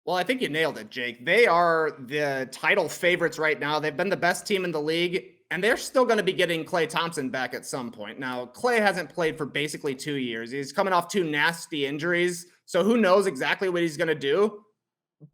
Well, I think you nailed it, Jake. They are the title favorites right now. They've been the best team in the league, and they're still going to be getting Klay Thompson back at some point. Now, Klay hasn't played for basically 2 years. He's coming off 2 nasty injuries, so who knows exactly what he's going to do.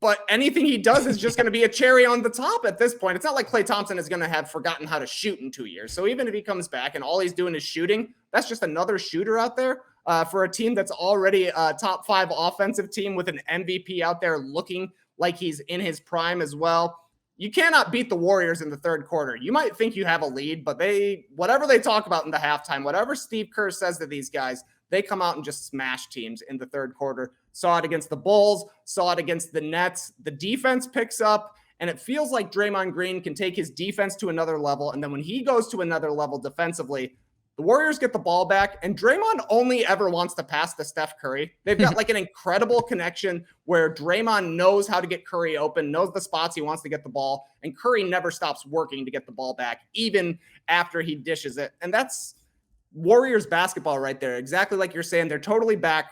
But anything he does is just going to be a cherry on the top at this point. It's not like Klay Thompson is going to have forgotten how to shoot in 2 years. So even if he comes back and all he's doing is shooting, that's just another shooter out there for a team that's already a top 5 offensive team with an MVP out there looking like he's in his prime as well. You cannot beat the Warriors in the third quarter. You might think you have a lead, but whatever they talk about in the halftime, whatever Steve Kerr says to these guys, they come out and just smash teams in the third quarter. Saw it against the Bulls, saw it against the Nets. The defense picks up, and it feels like Draymond Green can take his defense to another level. And then when he goes to another level defensively, the Warriors get the ball back, and Draymond only ever wants to pass to Steph Curry. They've got an incredible connection where Draymond knows how to get Curry open, knows the spots he wants to get the ball, and Curry never stops working to get the ball back, even after he dishes it. And that's Warriors basketball right there. Exactly like you're saying, they're totally back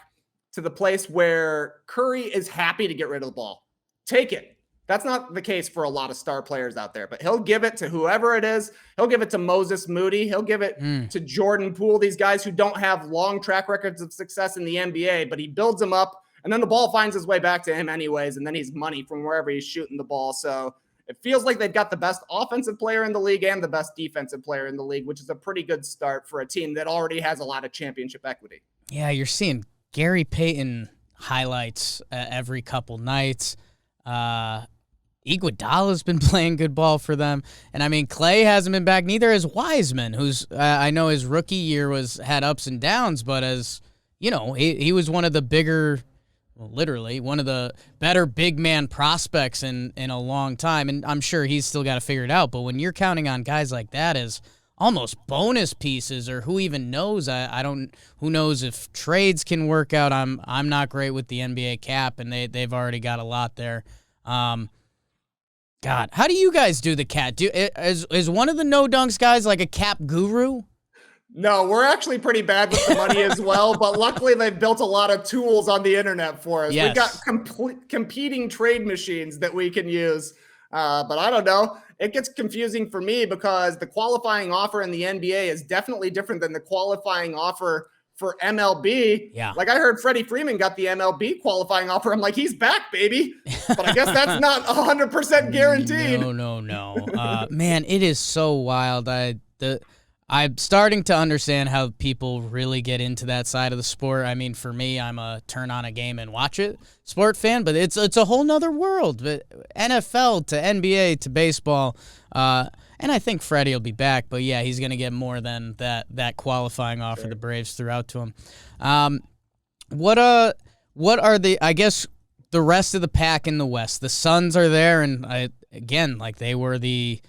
to the place where Curry is happy to get rid of the ball. Take it. That's not the case for a lot of star players out there, but he'll give it to whoever it is. He'll give it to Moses Moody. He'll give it to Jordan Poole, these guys who don't have long track records of success in the NBA, but he builds them up, and then the ball finds its way back to him anyways, and then he's money from wherever he's shooting the ball. So it feels like they've got the best offensive player in the league and the best defensive player in the league, which is a pretty good start for a team that already has a lot of championship equity. Yeah, you're seeing Gary Payton highlights every couple nights. Iguodala's been playing good ball for them. And I mean, Klay hasn't been back. Neither has Wiseman, who's I know his rookie year had ups and downs, but as you know, he was one of the bigger, well, literally one of the better big man prospects in a long time. And I'm sure he's still got to figure it out. But when you're counting on guys like that as almost bonus pieces, or who even knows? Who knows if trades can work out? I'm not great with the NBA cap, and they've already got a lot there. God, how do you guys do the cap? Is one of the no dunks guys like a cap guru? No, we're actually pretty bad with the money as well, but luckily they've built a lot of tools on the internet for us. Yes. We've got competing trade machines that we can use. But I don't know. It gets confusing for me because the qualifying offer in the NBA is definitely different than the qualifying offer for MLB. Yeah. Like I heard Freddie Freeman got the MLB qualifying offer. I'm like, he's back, baby. But I guess that's not 100% guaranteed. No. Man, it is so wild. I'm starting to understand how people really get into that side of the sport. I mean, for me, I'm a turn on a game and watch it sport fan, but it's a whole nother world. But NFL to NBA to baseball, and I think Freddie will be back. But yeah, he's going to get more than that qualifying offer the Braves threw out to him. What are the rest of the pack in the West? The Suns are there, and they were the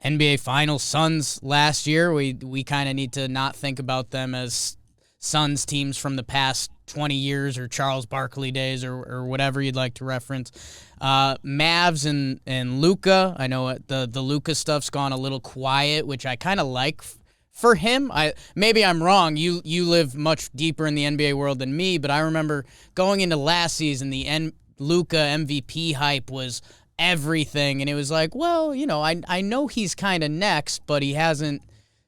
NBA Finals Suns last year. We kind of need to not think about them as Suns teams from the past 20 years or Charles Barkley days or whatever you'd like to reference. Mavs and Luka. I know the Luka stuff's gone a little quiet, which I kind of like for him. Maybe I'm wrong. You live much deeper in the NBA world than me, but I remember going into last season, the Luka MVP hype was everything. And it was like, well, I know he's kind of next, but he hasn't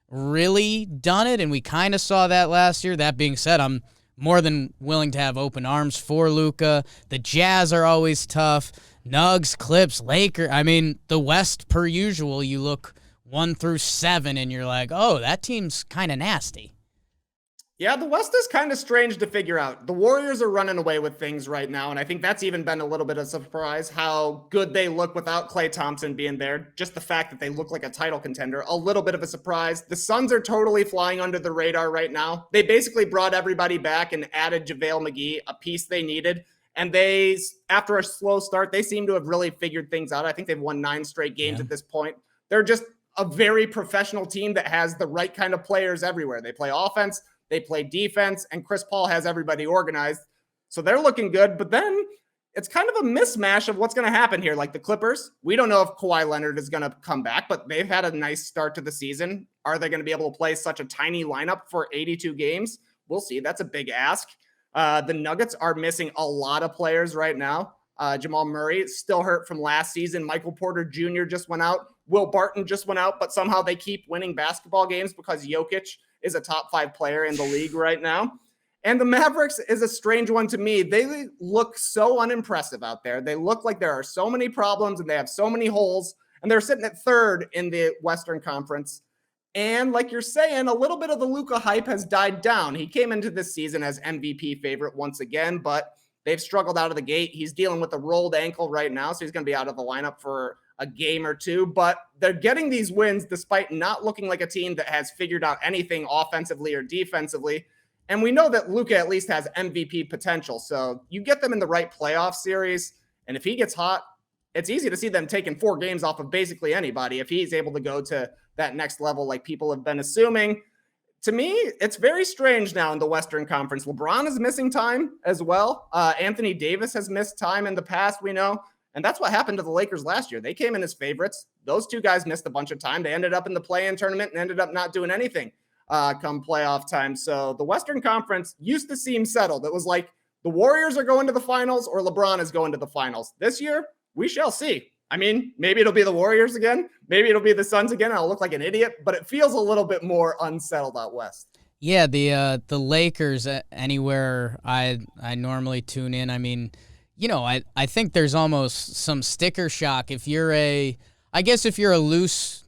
really done it. And we kind of saw that last year. That being said, I'm more than willing to have open arms for Luka. The Jazz are always tough. Nugs, Clips, Lakers. I mean, the West, per usual, you look 1 through 7 and you're like, oh, that team's kind of nasty. Yeah, the West is kind of strange to figure out. The Warriors are running away with things right now, and I think that's even been a little bit of a surprise how good they look without Klay Thompson being there. Just the fact that they look like a title contender, a little bit of a surprise. The Suns are totally flying under the radar right now. They basically brought everybody back and added JaVale McGee, a piece they needed. And they, after a slow start, they seem to have really figured things out. I think they've won 9 straight games at this point. They're just a very professional team that has the right kind of players everywhere. They play offense, they play defense, and Chris Paul has everybody organized. So they're looking good. But then it's kind of a mismatch of what's going to happen here. Like the Clippers, we don't know if Kawhi Leonard is going to come back, but they've had a nice start to the season. Are they going to be able to play such a tiny lineup for 82 games? We'll see. That's a big ask. The Nuggets are missing a lot of players right now. Jamal Murray is still hurt from last season. Michael Porter Jr. just went out. Will Barton just went out, but somehow they keep winning basketball games because Jokic is a top 5 player in the league right now. And the Mavericks is a strange one to me. They look so unimpressive out there. They look like there are so many problems and they have so many holes, and they're sitting at 3rd in the Western Conference. And like you're saying, a little bit of the Luka hype has died down. He came into this season as MVP favorite once again, but they've struggled out of the gate. He's dealing with a rolled ankle right now, so he's going to be out of the lineup for a game or two. But they're getting these wins despite not looking like a team that has figured out anything offensively or defensively. And we know that Luka at least has MVP potential. So you get them in the right playoff series, and if he gets hot, it's easy to see them taking 4 games off of basically anybody if he's able to go to that next level like people have been assuming. To me, it's very strange now in the Western Conference. LeBron is missing time as well. Anthony Davis has missed time in the past, we know. And that's what happened to the Lakers last year. They came in as favorites. Those 2 guys missed a bunch of time. They ended up in the play-in tournament and ended up not doing anything come playoff time. So the Western Conference used to seem settled. It was like the Warriors are going to the finals or LeBron is going to the finals. This year, we shall see. I mean, maybe it'll be the Warriors again. Maybe it'll be the Suns again. I'll look like an idiot, but it feels a little bit more unsettled out west. Yeah, the Lakers, anywhere I normally tune in, I mean, I think there's almost some sticker shock if you're a loose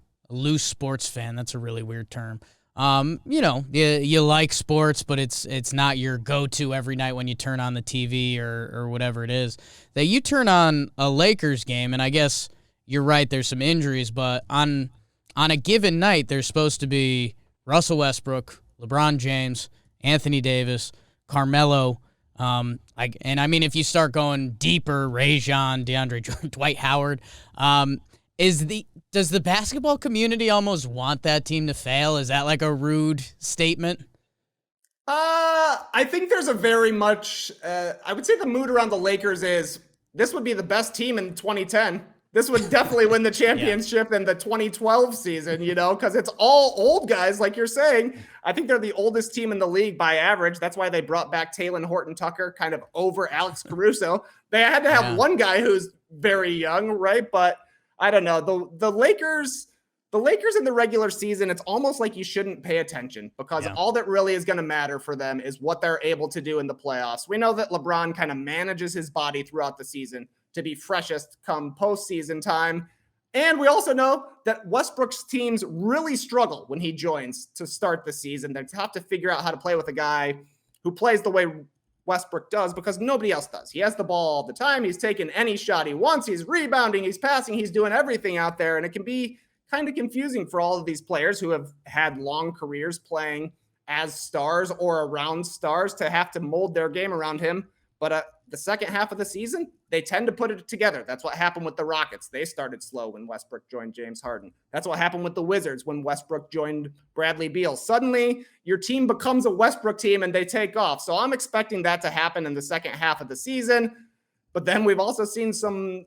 sports fan. That's a really weird term. You like sports, but it's not your go-to every night when you turn on the TV or whatever it is. That you turn on a Lakers game, and I guess you're right, there's some injuries, but on a given night, there's supposed to be Russell Westbrook, LeBron James, Anthony Davis, Carmelo. If you start going deeper, Rajon, DeAndre Jordan, Dwight Howard, does the basketball community almost want that team to fail? Is that like a rude statement? I think there's a very much, I would say the mood around the Lakers is this would be the best team in 2010. This would definitely win the championship in the 2012 season, because it's all old guys, like you're saying. I think they're the oldest team in the league by average. That's why they brought back Talen Horton-Tucker kind of over Alex Caruso. They had to have one guy who's very young, right? But I don't know. The Lakers in the regular season, it's almost like you shouldn't pay attention because all that really is going to matter for them is what they're able to do in the playoffs. We know that LeBron kind of manages his body throughout the season to be freshest come postseason time. And we also know that Westbrook's teams really struggle when he joins to start the season. They have to figure out how to play with a guy who plays the way Westbrook does because nobody else does. He has the ball all the time. He's taking any shot he wants. He's rebounding. He's passing. He's doing everything out there. And it can be kind of confusing for all of these players who have had long careers playing as stars or around stars to have to mold their game around him. But the second half of the season, they tend to put it together. That's what happened with the Rockets. They started slow when Westbrook joined James Harden. That's what happened with the Wizards when Westbrook joined Bradley Beal. Suddenly, your team becomes a Westbrook team and they take off. So I'm expecting that to happen in the second half of the season. But then we've also seen some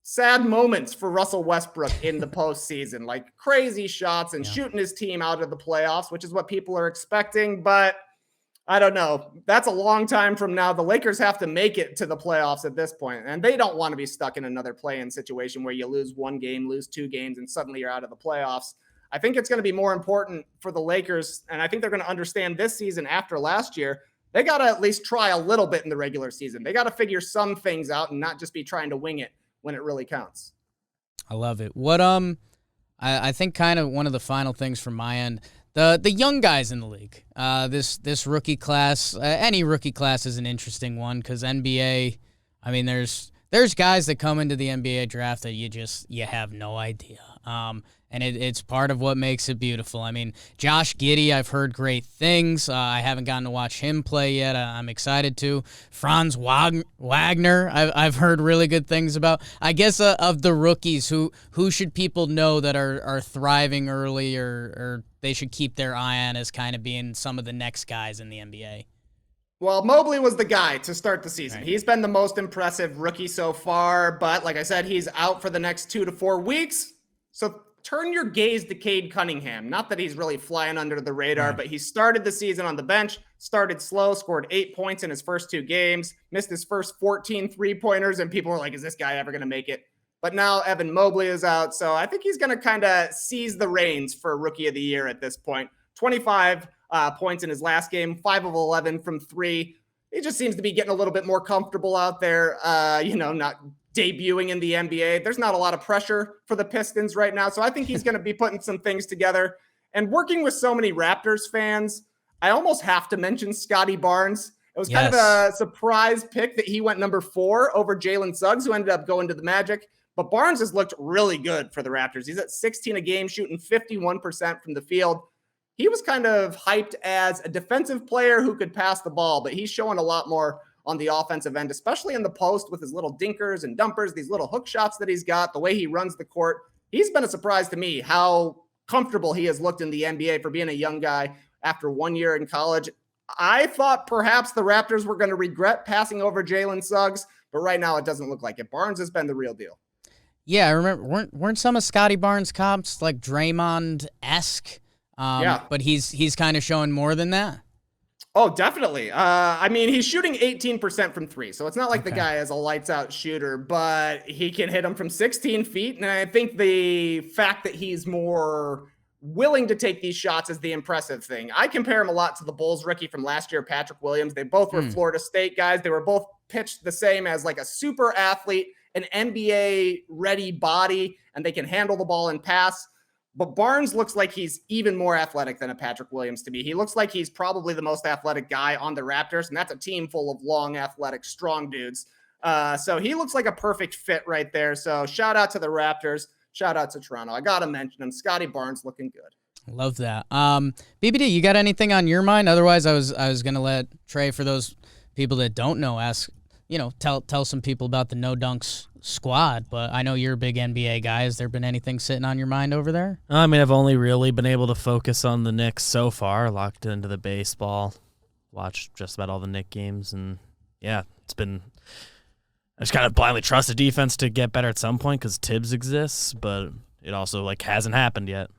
sad moments for Russell Westbrook in the postseason, like crazy shots and shooting his team out of the playoffs, which is what people are expecting. But I don't know. That's a long time from now. The Lakers have to make it to the playoffs at this point, and they don't want to be stuck in another play-in situation where you lose one game, lose 2 games, and suddenly you're out of the playoffs. I think it's going to be more important for the Lakers, and I think they're going to understand this season after last year, they got to at least try a little bit in the regular season. They got to figure some things out and not just be trying to wing it when it really counts. I love it. What I think kind of one of the final things from my end, the young guys in the league. This rookie class, any rookie class is an interesting one because NBA. I mean, there's guys that come into the NBA draft that you have no idea. And it's part of what makes it beautiful. I mean, Josh Giddey, I've heard great things. I haven't gotten to watch him play yet. I'm excited to. Franz Wagner, I've heard really good things about. I guess of the rookies, who should people know that are thriving early or they should keep their eye on as kind of being some of the next guys in the NBA? Well, Mobley was the guy to start the season. Right. He's been the most impressive rookie so far, but like I said, he's out for the next 2 to 4 weeks. So turn your gaze to Cade Cunningham. Not that he's really flying under the radar, but he started the season on the bench, started slow, scored 8 points in his first 2 games, missed his first 14 3-pointers, and people were like, is this guy ever going to make it? But now Evan Mobley is out, so I think he's going to kind of seize the reins for Rookie of the Year at this point. 25 points in his last game, 5 of 11 from 3. He just seems to be getting a little bit more comfortable out there, not debuting in the NBA. There's not a lot of pressure for the Pistons right now, so I think he's going to be putting some things together. And working with so many Raptors fans, I almost have to mention Scotty Barnes. It was kind of a surprise pick that he went number 4 over Jalen Suggs, who ended up going to the Magic. But Barnes has looked really good for the Raptors. He's at 16 a game, shooting 51% from the field. He was kind of hyped as a defensive player who could pass the ball, but he's showing a lot more on the offensive end, especially in the post with his little dinkers and dumpers, these little hook shots that he's got, the way he runs the court. He's been a surprise to me how comfortable he has looked in the NBA for being a young guy after 1 year in college. I thought perhaps the Raptors were going to regret passing over Jalen Suggs, but right now it doesn't look like it. Barnes has been the real deal. Yeah, I remember, weren't some of Scotty Barnes' comps like Draymond-esque? Yeah. But he's kind of showing more than that. Oh, definitely. I mean, he's shooting 18% from 3, so it's not like the guy is a lights-out shooter, but he can hit them from 16 feet, and I think the fact that he's more willing to take these shots is the impressive thing. I compare him a lot to the Bulls rookie from last year, Patrick Williams. They both were Florida State guys. They were both pitched the same as like a super athlete, an NBA-ready body, and they can handle the ball and pass. But Barnes looks like he's even more athletic than a Patrick Williams to me. He looks like he's probably the most athletic guy on the Raptors, and that's a team full of long, athletic, strong dudes. So he looks like a perfect fit right there. So shout out to the Raptors. Shout out to Toronto. I got to mention him. Scotty Barnes looking good. Love that. BBD, you got anything on your mind? Otherwise, I was going to let Trey, for those people that don't know, tell some people about the No Dunks squad, but I know you're a big NBA guy. Has there been anything sitting on your mind over there? I mean, I've only really been able to focus on the Knicks so far, locked into the baseball, watched just about all the Knicks games, and yeah, I just kind of blindly trust the defense to get better at some point because Tibbs exists, but it also hasn't happened yet.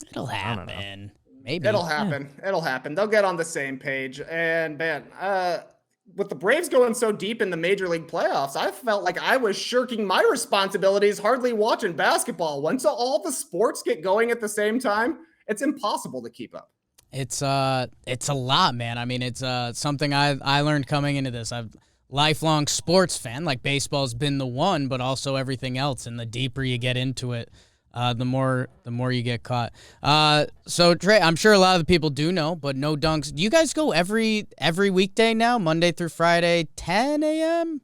It'll happen. Maybe. It'll happen. Yeah. It'll happen. They'll get on the same page. And man, with the Braves going so deep in the Major League playoffs, I felt like I was shirking my responsibilities hardly watching basketball. Once all the sports get going at the same time, it's impossible to keep up. It's a lot, man. I mean, it's something I learned coming into this. I'm a lifelong sports fan. Like baseball's been the one, but also everything else. And the deeper you get into it, the more you get caught. So Trey, I'm sure a lot of the people do know, but No Dunks. Do you guys go every weekday now, Monday through Friday, 10 a.m.?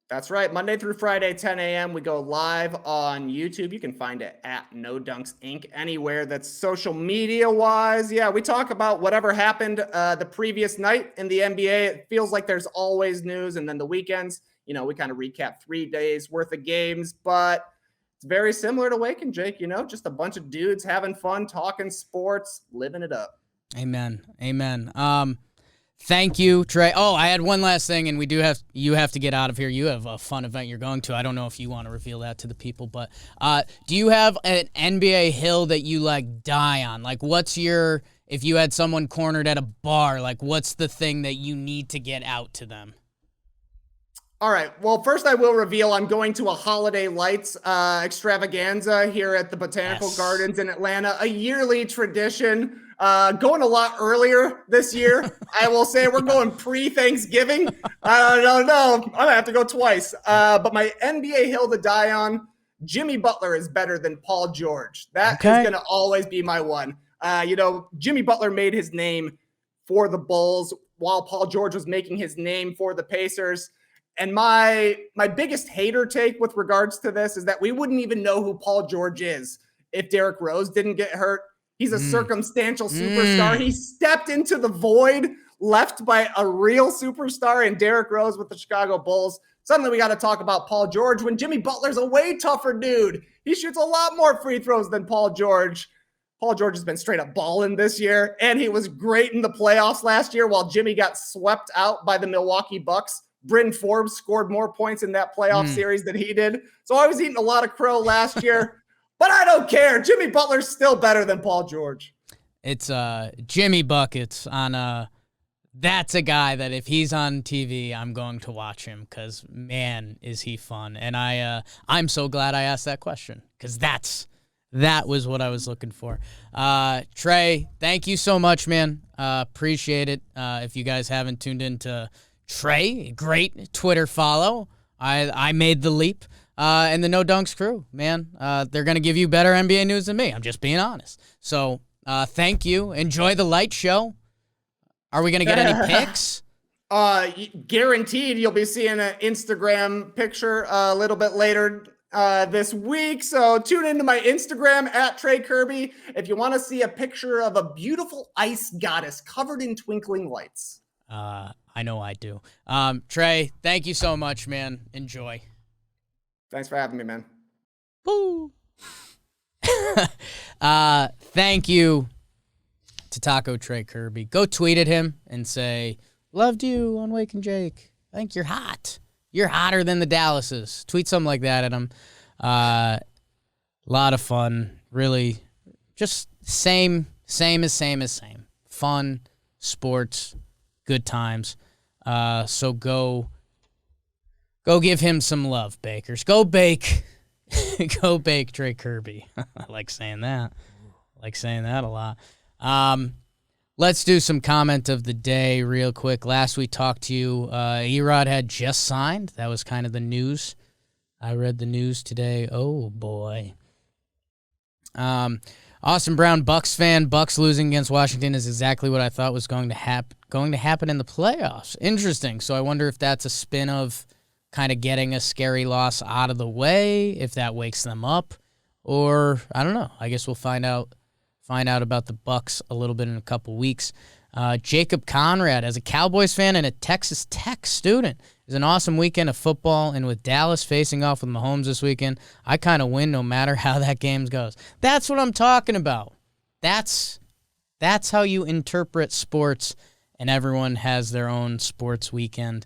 That's right. Monday through Friday, 10 a.m. We go live on YouTube. You can find it at No Dunks Inc. anywhere that's social media wise. Yeah, we talk about whatever happened the previous night in the NBA. It feels like there's always news, and then the weekends, we kind of recap 3 days worth of games, but it's very similar to Wake and Jake, just a bunch of dudes having fun, talking sports, living it up. Amen. Thank you, Trey. Oh, I had one last thing, and you have to get out of here. You have a fun event you're going to. I don't know if you want to reveal that to the people, but do you have an NBA hill that you die on? Like, what's your if you had someone cornered at a bar, like what's the thing that you need to get out to them? All right. Well, first I will reveal I'm going to a holiday lights extravaganza here at the Botanical Gardens in Atlanta, a yearly tradition. Going a lot earlier this year. I will say we're going pre-Thanksgiving. I don't know. I'm going to have to go twice. But my NBA hill to die on, Jimmy Butler is better than Paul George. That is going to always be my one. Jimmy Butler made his name for the Bulls while Paul George was making his name for the Pacers. And my biggest hater take with regards to this is that we wouldn't even know who Paul George is if Derrick Rose didn't get hurt. He's a circumstantial superstar. He stepped into the void left by a real superstar in Derrick Rose with the Chicago Bulls. Suddenly we got to talk about Paul George when Jimmy Butler's a way tougher dude. He shoots a lot more free throws than Paul George. Paul George has been straight up balling this year, and he was great in the playoffs last year while Jimmy got swept out by the Milwaukee Bucks. Bryn Forbes scored more points in that playoff series than he did. So I was eating a lot of crow last year, but I don't care. Jimmy Butler's still better than Paul George. It's Jimmy Buckets on that's a guy that if he's on TV, I'm going to watch him because, man, is he fun. And I'm so glad I asked that question because that was what I was looking for. Trey, thank you so much, man. Appreciate it. If you guys haven't tuned into Trey, great Twitter follow. I made the leap. And the No Dunks crew, man. They're going to give you better NBA news than me. I'm just being honest. So thank you. Enjoy the light show. Are we going to get any pics? Guaranteed you'll be seeing an Instagram picture a little bit later this week. So tune into my Instagram at Trey Kirby if you want to see a picture of a beautiful ice goddess covered in twinkling lights. I know I do. Trey, thank you so much, man. Enjoy. Thanks for having me, man. Woo. Thank you to Taco Trey Kirby. Go tweet at him and say, loved you on Wake and Jake. I think you're hot. You're hotter than the Dallases. Tweet something like that at him. A lot of fun. Really just same. Fun, sports, good times. So go give him some love, bakers. Go bake. Go bake Trey Kirby. I like saying that. A lot. Let's do some comment of the day real quick. Last we talked to you, Erod had just signed. That was kind of the news. I read the news today. Oh, boy. Austin Brown, Bucks fan. Bucks losing against Washington is exactly what I thought was going to happen in the playoffs. Interesting. So I wonder if that's a spin of kind of getting a scary loss out of the way, if that wakes them up, or I don't know. I guess we'll find out about the Bucks a little bit in a couple weeks. Jacob Conrad, as a Cowboys fan and a Texas Tech student, is an awesome weekend of football, and with Dallas facing off with Mahomes this weekend, I kind of win no matter how that game goes. That's what I'm talking about. That's how you interpret sports, and everyone has their own sports weekend.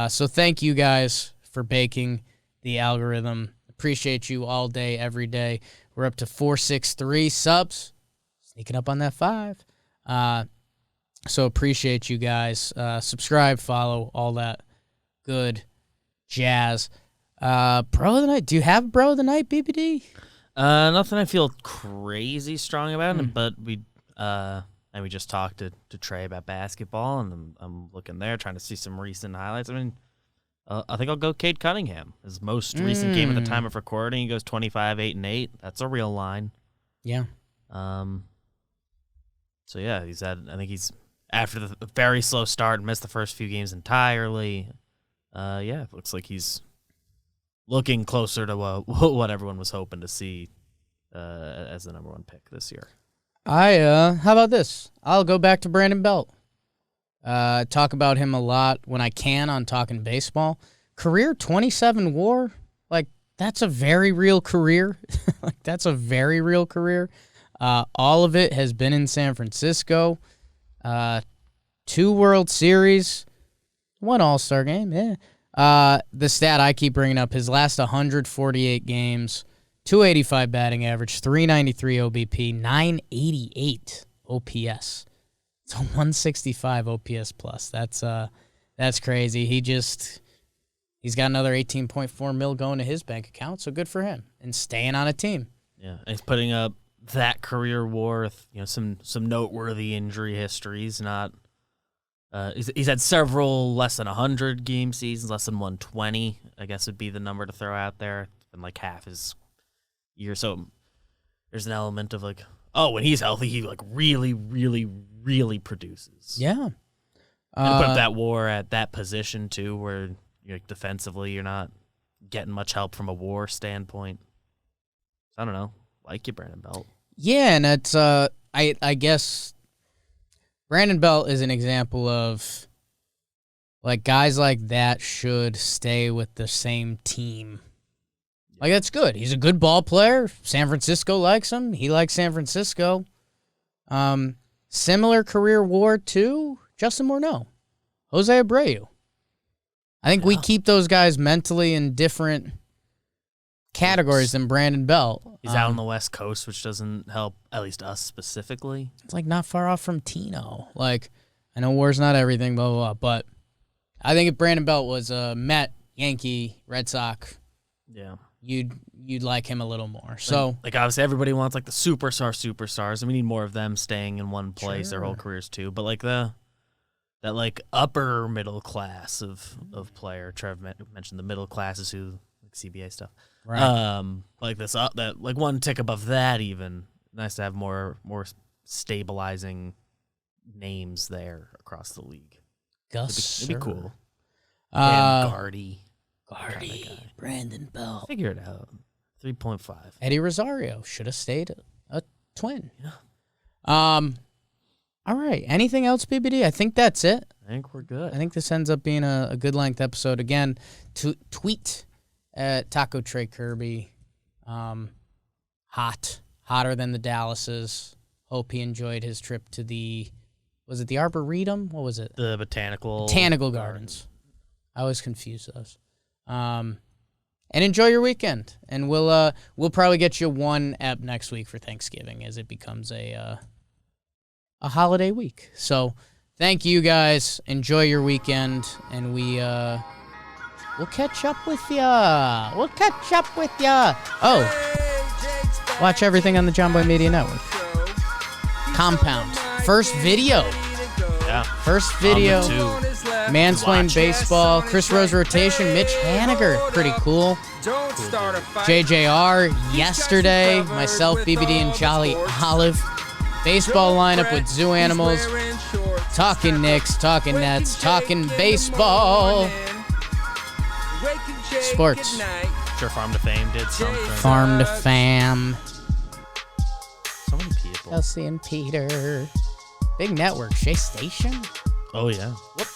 So thank you guys for baking the algorithm. Appreciate you all day, every day. We're up to 463 subs. Sneaking up on that 5. So appreciate you guys. Subscribe, follow, all that good jazz. Bro of the night. Do you have bro of the night, BBD? Nothing I feel crazy strong about, but we just talked to Trey about basketball, and I'm looking there trying to see some recent highlights. I mean, I think I'll go Cade Cunningham. His most recent game at the time of recording, he goes 25, 8, and 8. That's a real line. Yeah. So yeah, I think he's after the very slow start, missed the first few games entirely. It looks like he's looking closer to what everyone was hoping to see as the number 1 pick this year. How about this? I'll go back to Brandon Belt. Talk about him a lot when I can on Talking Baseball. Career 27 WAR, like that's a very real career. All of it has been in San Francisco. 2 World Series, 1 All-Star game. Yeah. The stat I keep bringing up: his last 148 games, 285 batting average, 393 OBP, 988 OPS. It's a 165 OPS plus. That's crazy. He's got another 18.4 mil going to his bank account, so good for him. And staying on a team. Yeah, and he's putting up that career WAR with, some noteworthy injury histories. Not he's had several less than 100 game seasons, less than 120, I guess would be the number to throw out there. It's been like half his year. So there's an element of like, oh, when he's healthy, he like really, really, really produces. Yeah. And put up that WAR at that position too, where defensively you're not getting much help from a WAR standpoint. I don't know. Like you, Brandon Belt. Yeah, and it's I guess Brandon Belt is an example of like guys like that should stay with the same team. Like that's good. He's a good ball player. San Francisco likes him. He likes San Francisco. Similar career WAR to Justin Morneau, Jose Abreu. I think we keep those guys mentally in different categories than Brandon Belt. He's out on the West Coast, which doesn't help, at least us specifically. It's like not far off from Tino. Like, I know WAR's not everything, blah, blah, blah, but I think if Brandon Belt was a Met, Yankee, Red Sox, yeah, you'd like him a little more. So, like obviously everybody wants like the superstars, and we need more of them staying in one place their whole careers too. But like that like upper middle class of player, Trev mentioned the middle classes who like CBA stuff. right. Like this that like one tick above that even. Nice to have more stabilizing names there across the league. Gus, It'd be cool. Uh, Gardy, Brandon Belt. figure it out. 3.5. Eddie Rosario should have stayed a Twin. Yeah. All right. Anything else, BBD? I think that's it. I think we're good. I think this ends up being a good length episode. Again, tweet at Taco Trey Kirby. Hotter than the Dallases. Hope he enjoyed his trip to was it the Arboretum? What was it? The Botanical Gardens. I always confuse those. And enjoy your weekend. And we'll probably get you one ep next week for Thanksgiving as it becomes a holiday week. So thank you guys. Enjoy your weekend, and we'll catch up with ya. Oh, watch everything on the JOMBOY Media Network. Compound. First video. Yeah. First video. On the two. Mansplain Watch. Baseball. Chris Rose rotation. Mitch Haniger. Pretty cool. Don't start a fight. JJR yesterday. Myself, BBD, and Jolly Olive. Baseball lineup with zoo animals. Talking Knicks, talking Nets, talking baseball. Sports. Sure, Farm to Fame did something. Farm to Fam. So many people. Elsie and Peter. Big network. Shea Station. Oh, yeah. Whoop.